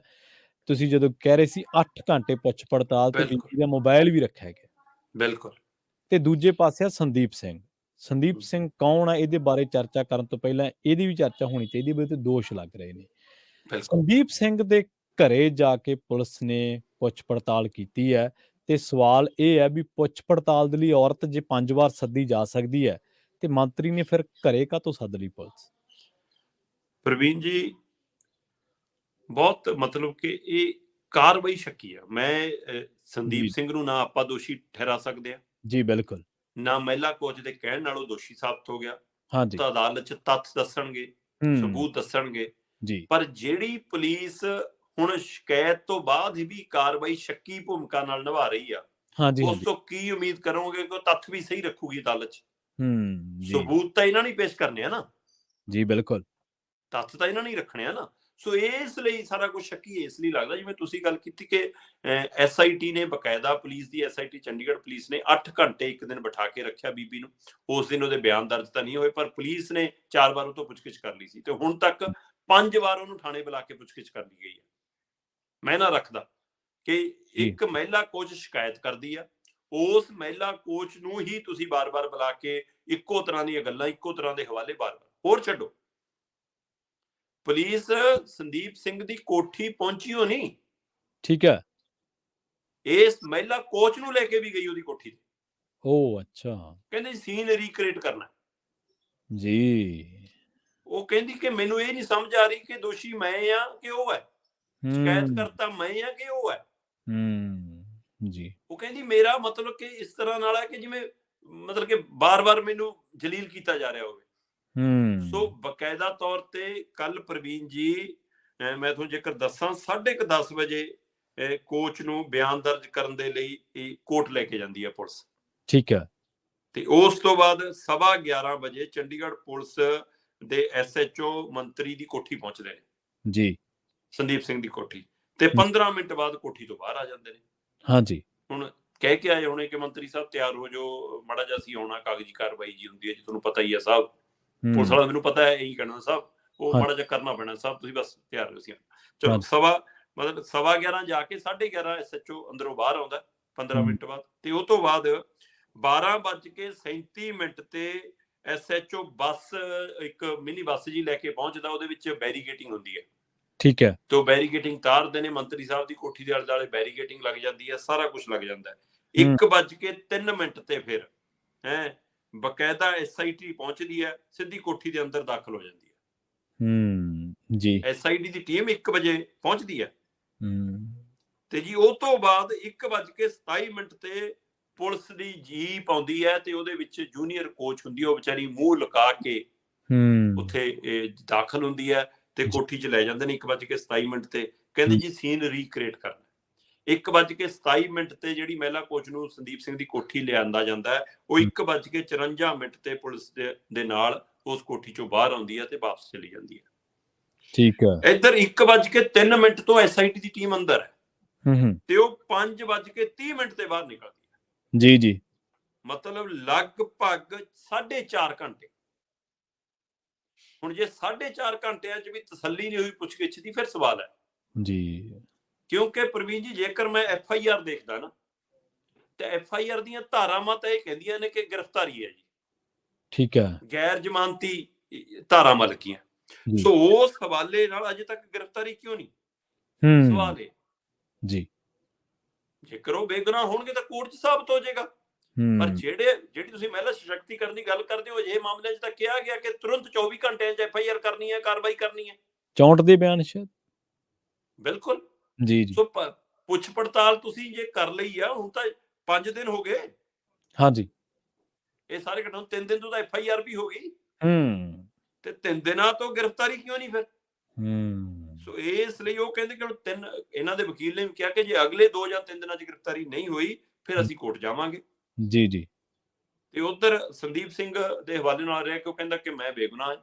ਤੁਸੀਂ ਜਦੋਂ ਕਹਿ ਰਹੇ ਸੀ 8 ਘੰਟੇ ਪੁੱਛ ਪੜਤਾਲ, ਤੇ ਬੀਬੀ ਦਾ ਮੋਬਾਈਲ ਵੀ ਰੱਖਿਆ ਗਿਆ। ਬਿਲਕੁਲ। ਤੇ ਦੂਜੇ ਪਾਸੇ ਆ ਸੰਦੀਪ ਸਿੰਘ ਕੌਣ ਹੈ? ਇਹਦੇ ਬਾਰੇ ਚਰਚਾ ਕਰਨ ਤੋਂ ਪਹਿਲਾਂ ਇਹਦੀ ਵੀ ਚਰਚਾ ਹੋਣੀ ਚਾਹੀਦੀ ਵੀ ਤੇ ਦੋਸ਼ ਲੱਗ ਰਹੇ ਨੇ। ਸੰਦੀਪ ਸਿੰਘ ਦੇ ਘਰੇ ਜਾ ਕੇ ਪੁਲਿਸ ਨੇ ਪੁੱਛ ਪੜਤਾਲ ਕੀਤੀ ਹੈ, ਤੇ ਸਵਾਲ ਇਹ ਹੈ ਵੀ ਪੁੱਛ ਪੜਤਾਲ ਦੇ ਲਈ ਔਰਤ ਜੇ 5 ਵਾਰ ਸੱਦੀ ਜਾ ਸਕਦੀ ਹੈ, ਤੇ ਮੰਤਰੀ ਨੇ ਫਿਰ ਘਰੇ ਕਾਹਤੋਂ ਸੱਦ ਲਈ ਪੁਲਿਸ? ਪ੍ਰਵੀਨ ਜੀ, ਬਹੁਤ ਮਤਲਬ ਕਿ ਇਹ ਕਾਰਵਾਈ ਸ਼ੱਕੀ ਆ। ਮੈਂ ਸੰਦੀਪ ਸਿੰਘ ਨੂੰ ਨਾ ਆਪਾਂ ਦੋਸ਼ੀ ਠਹਿਰਾ ਸਕਦੇ ਆ ਜੀ, ਬਿਲਕੁਲ, ਨਾ ਮਹਿਲਾ ਕੋਚ ਦੇ ਕਹਿਣ ਨਾਲੋਂ ਦੋਸ਼ੀ ਸਾਬਤ ਹੋ ਗਿਆ। ਹਾਂਜੀ, ਤਾਂ ਅਦਾਲਤ 'ਚ ਤੱਥ ਦੱਸਣਗੇ, ਸਬੂਤ ਦੱਸਣਗੇ। ਜੀ, ਪਰ ਜਿਹੜੀ ਪੁਲਿਸ ਹੁਣ ਸ਼ਿਕਾਇਤ ਤੋਂ ਬਾਅਦ ਵੀ ਕਾਰਵਾਈ ਸ਼ੱਕੀ ਭੂਮਿਕਾ ਨਾਲ ਨਿਭਾ ਰਹੀ ਆ, ਉਸ ਤੋਂ ਕੀ ਉਮੀਦ ਕਰੋਗੇ ਕਿ ਉਹ ਤੱਥ ਵੀ ਸਹੀ ਰੱਖੂਗੀ ਅਦਾਲਤ 'ਚ? ਸਬੂਤ ਤਾਂ ਇਹਨਾਂ ਨੇ ਪੇਸ਼ ਕਰਨੇ ਆ ਨਾ। ਜੀ, ਬਿਲਕੁਲ, ਤੱਥ ਤਾਂ ਇਹਨਾਂ ਨੇ ਰੱਖਣੇ ਆ ਨਾ। ਸੋ ਇਸ ਲਈ ਸਾਰਾ ਕੁਝ ਸ਼ੱਕੀ ਇਸ ਲਈ ਲੱਗਦਾ। ਜਿਵੇਂ ਤੁਸੀਂ ਗੱਲ ਕੀਤੀ ਕਿ SIT ਨੇ, ਬਕਾਇਦਾ ਪੁਲਿਸ ਦੀ SIT ਚੰਡੀਗੜ੍ਹ ਪੁਲਿਸ ਨੇ 8 ਘੰਟੇ ਇੱਕ ਦਿਨ ਬਿਠਾ ਕੇ ਰੱਖਿਆ ਬੀਬੀ ਨੂੰ। ਉਸ ਦਿਨ ਉਹਦੇ ਬਿਆਨ ਦਰਜ ਤਾਂ ਨਹੀਂ ਹੋਏ, ਪਰ ਪੁਲਿਸ ਨੇ 4 ਵਾਰ ਉਹ ਤੋਂ ਪੁੱਛਗਿੱਛ ਕਰ ਲਈ ਸੀ, ਤੇ ਹੁਣ ਤੱਕ 5 ਵਾਰ ਉਹਨੂੰ ਥਾਣੇ ਬੁਲਾ ਕੇ ਪੁੱਛਗਿੱਛ ਕਰ ਲਈ ਗਈ ਹੈ। ਮੈਂ ਨਾ ਰੱਖਦਾ ਕਿ ਇੱਕ ਮਹਿਲਾ ਕੋਚ ਸ਼ਿਕਾਇਤ ਕਰਦੀ ਆ, ਉਸ ਮਹਿਲਾ ਕੋਚ ਨੂੰ ਹੀ ਤੁਸੀਂ ਬਾਰ-ਬਾਰ ਬੁਲਾ ਕੇ ਇੱਕੋ ਤਰ੍ਹਾਂ ਦੀਆਂ ਗੱਲਾਂ, ਇੱਕੋ ਤਰ੍ਹਾਂ ਦੇ ਹਵਾਲੇ ਬਾਰ-ਬਾਰ। ਹੋਰ ਛੱਡੋ, ਪੁਲਿਸ ਸੰਦੀਪ ਸਿੰਘ ਦੀ ਕੋਠੀ ਪਹੁੰਚੀ ਹੋ ਨਹੀਂ, ਠੀਕ ਹੈ, ਇਸ ਮਹਿਲਾ ਕੋਚ ਨੂੰ ਲੈ ਕੇ ਵੀ ਗਈ ਉਹਦੀ ਕੋਠੀ ਤੇ। ਓ ਅੱਛਾ, ਕਹਿੰਦੇ ਸੀਨ ਰੀਕ੍ਰੀਏਟ ਕਰਨਾ ਜੀ। ਉਹ ਕਹਿੰਦੀ ਕਿ ਮੈਨੂੰ ਇਹ ਨਹੀਂ ਸਮਝ ਆ ਰਹੀ ਕਿ ਦੋਸ਼ੀ ਮੈਂ ਆ ਕਿ ਉਹ ਹੈ, ਸ਼ਿਕਾਇਤ ਕਰਤਾ ਮੈਂ ਆ ਕਿ ਉਹ ਹੈ ਜੀ। ਉਹ ਕਹਿੰਦੀ ਮੇਰਾ ਮਤਲਬ ਕਿ ਇਸ ਤਰ੍ਹਾਂ ਨਾਲ ਹੈ ਕਿ ਜਿਵੇਂ ਮਤਲਬ ਕਿ ਬਾਰ-ਬਾਰ ਮੈਨੂੰ ਜਲੀਲ ਕੀਤਾ ਜਾ ਰਿਹਾ ਹੋਵੇ। ਸੋ ਬਕਾਇਦਾ ਤੌਰ ਤੇ ਕੱਲ ਪ੍ਰਵੀਨ ਜੀ, ਮੈਂ ਤੁਹਾਨੂੰ ਜੇਕਰ ਦੱਸਾਂ, 10:30 ਵਜੇ ਕੋਚ ਨੂੰ ਬਿਆਨ ਦਰਜ ਕਰਨ ਦੇ ਲਈ ਕੋਰਟ ਲੈ ਕੇ ਜਾਂਦੀ ਹੈ ਪੁਲਿਸ, ਠੀਕ ਹੈ, ਤੇ ਉਸ ਤੋਂ ਬਾਅਦ 11:15 ਵਜੇ ਚੰਡੀਗੜ੍ਹ ਪੁਲਿਸ ਦੇ SHO ਮੰਤਰੀ ਦੀ ਕੋਠੀ ਪਹੁੰਚਦੇ ਨੇ ਜੀ, ਸੰਦੀਪ ਸਿੰਘ ਦੀ ਕੋਠੀ, ਤੇ 15 ਮਿੰਟ ਬਾਅਦ ਕੋਠੀ ਤੋਂ ਬਾਹਰ ਆ ਜਾਂਦੇ ਨੇ। ਹਾਂਜੀ, ਹੁਣ ਕਹਿ ਕੇ ਆਏ ਹੋਣੇ ਕਿ ਮੰਤਰੀ ਸਾਹਿਬ ਤਿਆਰ ਹੋ ਜਾਓ, ਮਾੜਾ ਜਿਹਾ ਅਸੀਂ ਆਉਣਾ, ਕਾਗਜ਼ੀ ਕਾਰਵਾਈ ਜੀ ਹੁੰਦੀ ਹੈ ਜੀ, ਤੁਹਾਨੂੰ ਪਤਾ ਹੀ ਹੈ ਸਾਹਿਬ। ਪੁਲਿਸ ਵਾਲਾ ਮੈਨੂੰ ਪਤਾ ਹੈ ਇਹੀ ਕਹਿਣਾ ਸਾਹਿਬ ਉਹ ਹਾਂ ਮਾੜਾ ਜਿਹਾ ਕਰਨਾ ਪੈਣਾ ਸਾਹਿਬ ਤੁਸੀਂ ਬਸ ਤਿਆਰ ਰਹੋ ਸੀ। ਚਲੋ ਹਾਂਜੀ ਮਤਲਬ 11:15 ਜਾ ਕੇ 11:30 SHO ਅੰਦਰੋਂ ਬਾਹਰ ਆਉਂਦਾ 15 ਹੂੰ ਮਿੰਟ ਬਾਅਦ, ਤੇ ਉਹ ਤੋਂ ਬਾਅਦ 12:37 ਤੇ SHO ਬੱਸ ਇੱਕ ਮਿੰਨੀ ਬੱਸ ਜੀ ਲੈ ਕੇ ਪਹੁੰਚਦਾ, ਉਹਦੇ ਵਿੱਚ ਬੈਰੀਗੇਟਿੰਗ ਹੁੰਦੀ ਹੈ ਠੀਕ ਹੈ ਤੇ ਉਹ ਬੈਰੀਗੇਟਿੰਗ ਤਾਰਦੇ ਨੇ, ਮੰਤਰੀ ਸਾਹਿਬ ਦੀ ਕੋਠੀ ਦੇ ਆਲੇ ਦੁਆਲੇ ਬੈਰੀਗੇਟਿੰਗ ਲੱਗ ਜਾਂਦੀ ਹੈ, ਸਾਰਾ ਕੁਝ ਲੱਗ ਜਾਂਦਾ ਹੈ। ਹੂੰ 1:03 ਤੇ ਫਿਰ ਬਕਾਇਦਾ SIT ਪਹੁੰਚਦੀ ਹੈ, ਸਿੱਧੀ ਕੋਠੀ ਦੇ ਅੰਦਰ ਦਾਖਲ ਹੋ ਜਾਂਦੀ ਹੈ। ਜੀ SIT ਦੀ ਟੀਮ 1 ਵਜੇ ਪਹੁੰਚਦੀ ਹੈ ਤੇ ਜੀ ਉਹ ਤੋਂ ਬਾਅਦ 1:27 ਤੇ ਪੁਲਿਸ ਦੀ ਜੀਪ ਆਉਂਦੀ ਹੈ ਤੇ ਉਹਦੇ ਵਿੱਚ ਜੂਨੀਅਰ ਕੋਚ ਹੁੰਦੀ ਹੈ, ਉਹ ਵਿਚਾਰੀ ਮੂੰਹ ਲੁਕਾ ਕੇ ਉੱਥੇ ਦਾਖਲ ਹੁੰਦੀ ਹੈ ਤੇ ਕੋਠੀ 'ਚ ਲੈ ਜਾਂਦੇ ਨੇ 1:27 ਤੇ, ਕਹਿੰਦੇ ਜੀ ਸੀਨ ਰੀਕ੍ਰੀਏਟ ਕਰਨਾ। 1:27 ਤੇ ਜਿਹੜੀ ਮਹਿਲਾ ਕੋਚ ਨੂੰ ਸੰਦੀਪ ਸਿੰਘ ਦੀ ਕੋਠੀ ਲਿਆਂਦਾ ਜਾਂਦਾ ਹੈ, ਉਹ 1:54 ਤੇ ਪੁਲਿਸ ਦੇ ਨਾਲ ਉਸ ਕੋਠੀ ਚੋਂ ਬਾਹਰ ਆਉਂਦੀ ਹੈ ਤੇ ਵਾਪਸ ਚਲੀ ਜਾਂਦੀ ਹੈ। ਠੀਕ ਹੈ ਇੱਧਰ 1:03 ਤੋਂ SIT ਦੀ ਟੀਮ ਅੰਦਰ ਹੈ ਤੇ ਉਹ 5:30 ਤੇ ਬਾਹਰ ਨਿਕਲਦੀ ਹੈ। ਜੀ ਜੀ ਮਤਲਬ ਲਗਭਗ 4.5 ਘੰਟੇ। ਹੁਣ ਜੇ 4.5 ਘੰਟਿਆਂ 'ਚ ਵੀ ਤਸੱਲੀ ਨਹੀਂ ਹੋਈ ਪੁੱਛਗਿੱਛ ਦੀ, ਫਿਰ ਸਵਾਲ ਹੈ ਜੀ, ਕਿਉਂਕਿ ਪ੍ਰਵੀਨ ਜੀ ਜੇਕਰ ਮੈਂ FIR ਦੇਖਦਾ ਨਾ ਤੇ FIR ਦੀਆਂ ਧਾਰਾਵਾਂ ਤਾਂ ਇਹ ਕਹਿੰਦੀਆਂ ਨੇ ਕਿ ਗ੍ਰਿਫਤਾਰੀ ਹੈ ਜੀ, ਠੀਕ ਹੈ ਗੈਰ ਜ਼ਮਾਨਤੀ ਧਾਰਾਵਾਂ ਲੱਗੀਆਂ। ਸੋ ਉਸ ਹਵਾਲੇ ਨਾਲ ਅਜੇ ਤੱਕ ਗ੍ਰਿਫਤਾਰੀ ਕਿਉਂ ਨਹੀਂ, ਸਵਾਲ ਹੈ ਜੀ। ਜੇਕਰ ਉਹ ਬੇਗੁਨਾਹ ਹੋਣਗੇ ਤਾਂ ਕੋਰਟ 'ਚ ਸਾਬਤ ਹੋ ਜਾਏਗਾ, ਪਰ ਜਿਹੜੀ ਤੁਸੀਂ ਮਹਿਲਾ ਸਸ਼ਕਤੀਕਰਨ ਦੀ ਗੱਲ ਕਰਦੇ ਹੋ, ਅਜਿਹੇ ਮਾਮਲਿਆਂ 'ਚ ਤਾਂ ਕਿਹਾ ਗਿਆ ਕਿ ਤੁਰੰਤ 24 ਘੰਟਿਆਂ 'ਚ FIR ਕਰਨੀ ਹੈ, ਕਾਰਵਾਈ ਕਰਨੀ ਹੈ। 64 ਦੇ ਬਿਆਨ ਸ਼ਾਇਦ, ਬਿਲਕੁਲ ਜੀ ਜੀ। ਸੋ ਪੁੱਛ ਪੜਤਾਲ ਤੁਸੀਂ ਜੇ ਕਰ ਲਈ ਆ, ਹੁਣ ਤਾਂ 5 ਦਿਨ ਹੋ ਗਏ, ਹਾਂਜੀ ਇਹ ਸਾਰੇ ਘਟਨਾ 3 ਦਿਨ ਤੋਂ ਤਾਂ FIR ਵੀ ਹੋ ਗਈ ਤੇ 3 ਦਿਨਾਂ ਤੋਂ ਗ੍ਰਿਫਤਾਰੀ ਕਿਉਂ ਨਹੀਂ ਫਿਰ? ਸੋ ਇਸ ਲਈ ਉਹ ਕਹਿੰਦੇ ਕਿ ਇਹਨਾਂ ਦੇ ਵਕੀਲ ਨੇ ਵੀ ਕਿਹਾ ਕਿ ਜੇ ਅਗਲੇ 2 ਜਾਂ 3 ਦਿਨਾਂ 'ਚ ਗ੍ਰਿਫਤਾਰੀ ਨਹੀਂ ਹੋਈ ਫਿਰ ਅਸੀਂ ਕੋਰਟ ਜਾਵਾਂਗੇ। ਜੀ ਜੀ। ਤੇ ਉਧਰ ਸੰਦੀਪ ਸਿੰਘ ਦੇ ਹਵਾਲੇ ਨਾਲ ਰਿਹਾ ਕਿ ਉਹ ਕਹਿੰਦਾ ਕਿ ਮੈਂ ਬੇਗੁਨਾਹ ਹਾਂ,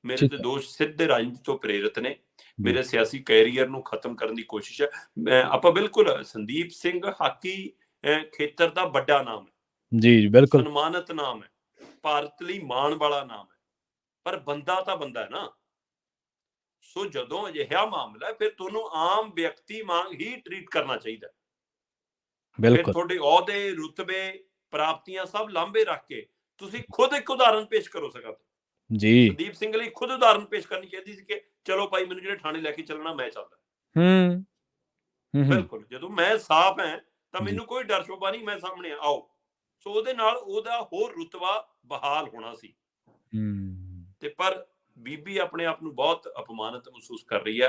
ਮੇਰੇ ਤੇ ਦੋਸ਼ ਸਿੱਧੇ ਰਾਜਨੀਤੀ ਤੋਂ ਪ੍ਰੇਰਿਤ ਨੇ, ਮੇਰੇ ਸਿਆਸੀ ਕੈਰੀਅਰ ਨੂੰ ਖਤਮ ਕਰਨ ਦੀ ਕੋਸ਼ਿਸ਼ ਹੈ। ਆਪਾਂ ਬਿਲਕੁਲ ਸੰਦੀਪ ਸਿੰਘ ਹਾਕੀ ਖੇਤਰ ਦਾ ਵੱਡਾ ਨਾਮ ਹੈ, ਜੀ ਬਿਲਕੁਲ ਸਨਮਾਨਿਤ ਨਾਮ ਹੈ, ਭਾਰਤ ਲਈ ਮਾਣ ਵਾਲਾ ਨਾਮ ਹੈ, ਪਰ ਬੰਦਾ ਤਾਂ ਬੰਦਾ ਹੈ ਨਾ। ਸੋ ਜਦੋਂ ਅਜਿਹਾ ਮਾਮਲਾ ਫਿਰ ਤੁਹਾਨੂੰ ਆਮ ਵਿਅਕਤੀ ਵਾਂਗ ਹੀ ਟਰੀਟ ਕਰਨਾ ਚਾਹੀਦਾ। ਫਿਰ ਤੁਹਾਡੇ ਅਹੁਦੇ, ਰੁਤਬੇ, ਪ੍ਰਾਪਤੀਆਂ ਸਭ ਲਾਂਭੇ ਰੱਖ ਕੇ ਤੁਸੀਂ ਖੁਦ ਇੱਕ ਉਦਾਹਰਨ ਪੇਸ਼ ਕਰੋ ਸਕਦਾ ਜੀ। ਸੰਦੀਪ ਸਿੰਘ ਲਈ ਖੁਦ ਉਦਾਹਰਨ ਪੇਸ਼ ਕਰਨੀ ਚਾਹੀਦੀ ਸੀ ਕਿ ਚਲੋ ਭਾਈ ਮੈਨੂੰ ਜਿਹੜੇ ਥਾਣੇ ਲੈ ਕੇ ਚੱਲਣਾ ਮੈਂ ਚੱਲਦਾ। ਬਿਲਕੁਲ ਜਦੋਂ ਮੈਂ ਸਾਫ਼ ਹੈ ਤਾਂ ਮੈਨੂੰ ਕੋਈ ਡਰ ਸ਼ੋਭਾ ਨਹੀਂ, ਮੈਂ ਸਾਹਮਣੇ ਆਓ। ਸੋ ਉਹਦੇ ਨਾਲ ਉਹਦਾ ਹੋਰ ਰੁਤਬਾ ਬਹਾਲ ਹੋਣਾ ਸੀ। ਤੇ ਪਰ ਬੀਬੀ ਆਪਣੇ ਆਪ ਨੂੰ ਬਹੁਤ ਅਪਮਾਨਿਤ ਮਹਿਸੂਸ ਕਰ ਰਹੀ ਹੈ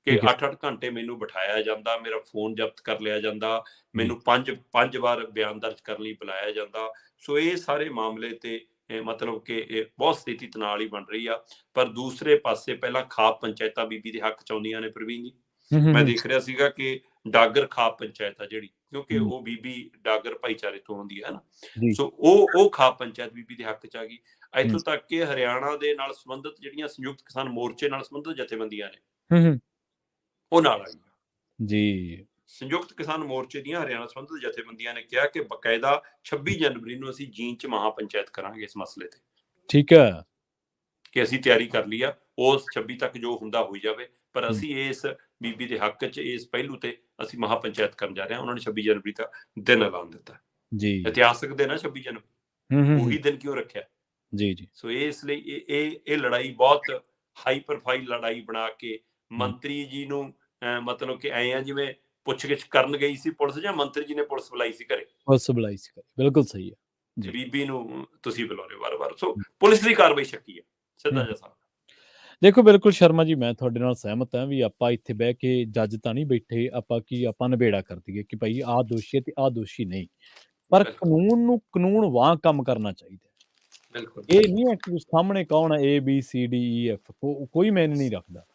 ਕਿ 8-8 ਘੰਟੇ ਮੈਨੂੰ ਬਿਠਾਇਆ ਜਾਂਦਾ, ਮੇਰਾ ਫੋਨ ਜ਼ਬਤ ਕਰ ਲਿਆ ਜਾਂਦਾ, ਮੈਨੂੰ 5 ਵਾਰ ਬਿਆਨ ਦਰਜ ਕਰਨ ਲਈ ਬੁਲਾਇਆ ਜਾਂਦਾ। ਸੋ ਇਹ ਸਾਰੇ ਮਾਮਲੇ ਤੇ ਮਤਲਬ ਕਿ ਇਹ ਬਹੁਤ ਸਥਿਤੀ ਤਣਾਅ ਵਾਲੀ ਬਣ ਰਹੀ ਆ। ਪਰ ਦੂਸਰੇ ਪਾਸੇ ਪਹਿਲਾਂ ਖਾਪ ਪੰਚਾਇਤਾਂ ਬੀਬੀ ਦੇ ਹੱਕ ਚ ਆਉਂਦੀਆਂ ਨੇ ਪ੍ਰਵੀਨ ਜੀ। ਮੈਂ ਦੇਖ ਰਿਹਾ ਸੀਗਾ ਕਿ ਡਾਗਰ ਖਾਪ ਪੰਚਾਇਤ ਆ ਜਿਹੜੀ, ਕਿਉਂਕਿ ਉਹ ਬੀਬੀ ਡਾਗਰ ਭਾਈਚਾਰੇ ਤੋਂ ਆਉਂਦੀ ਹੈ ਨਾ, ਸੋ ਉਹ ਖਾਪ ਪੰਚਾਇਤ ਬੀਬੀ ਦੇ ਹੱਕ ਚ ਆ ਗਈ। ਇੱਥੋਂ ਤੱਕ ਕਿ ਹਰਿਆਣਾ ਦੇ ਨਾਲ ਸੰਬੰਧਿਤ ਜਿਹੜੀਆਂ ਸੰਯੁਕਤ ਕਿਸਾਨ ਮੋਰਚੇ ਨਾਲ ਸੰਬੰਧਿਤ ਜਥੇਬੰਦੀਆਂ ਨੇ ਉਹ ਨਾਲ ਆ ਗਈਆਂ ਜੀ। ਸੰਯੁਕਤ ਕਿਸਾਨ ਮੋਰਚੇ ਦੀਆਂ ਹਰਿਆਣਾ ਸੰਬੰਧਿਤ ਜਥੇਬੰਦੀਆਂ ਨੇ ਕਿਹਾ ਕਿ ਬਕਾਇਦਾ 26 ਜਨਵਰੀ ਨੂੰ ਅਸੀਂ ਜੀਂਦ ਚ ਮਹਾ ਪੰਚਾਇਤ ਕਰਾਂਗੇ ਇਸ ਮਸਲੇ ਤੇ। ਠੀਕ ਹੈ ਕਿ ਅਸੀਂ ਤਿਆਰੀ ਕਰ ਲਈ ਆ, ਉਸ 26 ਤੱਕ ਜੋ ਹੁੰਦਾ ਹੋਈ ਜਾਵੇ, ਪਰ ਅਸੀਂ ਇਸ ਬੀਬੀ ਦੇ ਹੱਕ ਚ ਇਸ ਪਹਿਲੂ ਤੇ ਅਸੀਂ ਮਹਾ ਪੰਚਾਇਤ ਕਰਨ ਜਾ ਰਹੇ ਹਾਂ। ਉਹਨਾਂ ਨੇ 26 ਜਨਵਰੀ ਦਾ ਦਿਨ ਐਲਾਨ ਦਿੱਤਾ ਜੀ, ਇਤਿਹਾਸਕ ਦਿਨ ਹੈ 26 ਜਨਵਰੀ, ਉਹੀ ਦਿਨ ਕਿਉਂ ਰੱਖਿਆ ਜੀ ਜੀ। ਸੋ ਇਸ ਲਈ ਇਹ ਲੜਾਈ ਬਹੁਤ ਹਾਈ ਪ੍ਰੋਫਾਈਲ ਲੜਾਈ ਬਣਾ ਕੇ ਮੰਤਰੀ ਜੀ ਨੂੰ ਮਤਲਬ ਕਿ ਐ ਆ ਜਿਵੇਂ ਪੁੱਛਗਿੱਛ ਕਰਨ ਗਈ ਸੀ ਪੁਲਿਸ, ਜਾਂ ਮੰਤਰੀ ਜੀ ਨੇ ਪੁਲਿਸ ਬੁਲਾਈ ਸੀ ਘਰੇ, ਪੁਲਿਸ ਬੁਲਾਈ ਸੀ ਘਰੇ। ਬਿਲਕੁਲ ਸਹੀ ਹੈ, ਬੀਬੀ ਨੂੰ ਤੁਸੀਂ ਬੁਲਾਉਂਦੇ ਵਾਰ-ਵਾਰ। ਸੋ ਪੁਲਿਸ ਦੀ ਕਾਰਵਾਈ ਸ਼ੱਕੀ ਹੈ ਸਿੱਧਾ ਜਿਹਾ ਸਾਹਿਬ। ਦੇਖੋ ਬਿਲਕੁਲ ਸ਼ਰਮਾ ਜੀ, ਮੈਂ ਤੁਹਾਡੇ ਨਾਲ ਸਹਿਮਤ ਹਾਂ ਵੀ ਆਪਾਂ ਇੱਥੇ ਬਹਿ ਕੇ ਜੱਜ ਤਾਂ ਨਹੀਂ ਬੈਠੇ, ਆਪਾਂ ਨਿਬੇੜਾ ਕਰ ਦਈਏ ਕਿ ਭਾਈ ਆਹ ਦੋਸ਼ੀ ਹੈ ਤੇ ਆਹ ਦੋਸ਼ੀ ਨਹੀਂ, ਪਰ ਕਾਨੂੰਨ ਨੂੰ ਕਾਨੂੰਨ ਵਾਂਗ ਕੰਮ ਕਰਨਾ ਚਾਹੀਦਾ। ਬਿਲਕੁਲ ਇਹ ਨਹੀਂ ਹੈ ਕਿ ਸਾਹਮਣੇ ਕੌਣ ਹੈ ABCDEF, ਕੋਈ ਮੈਨ ਨਹੀਂ ਰੱਖਦਾ।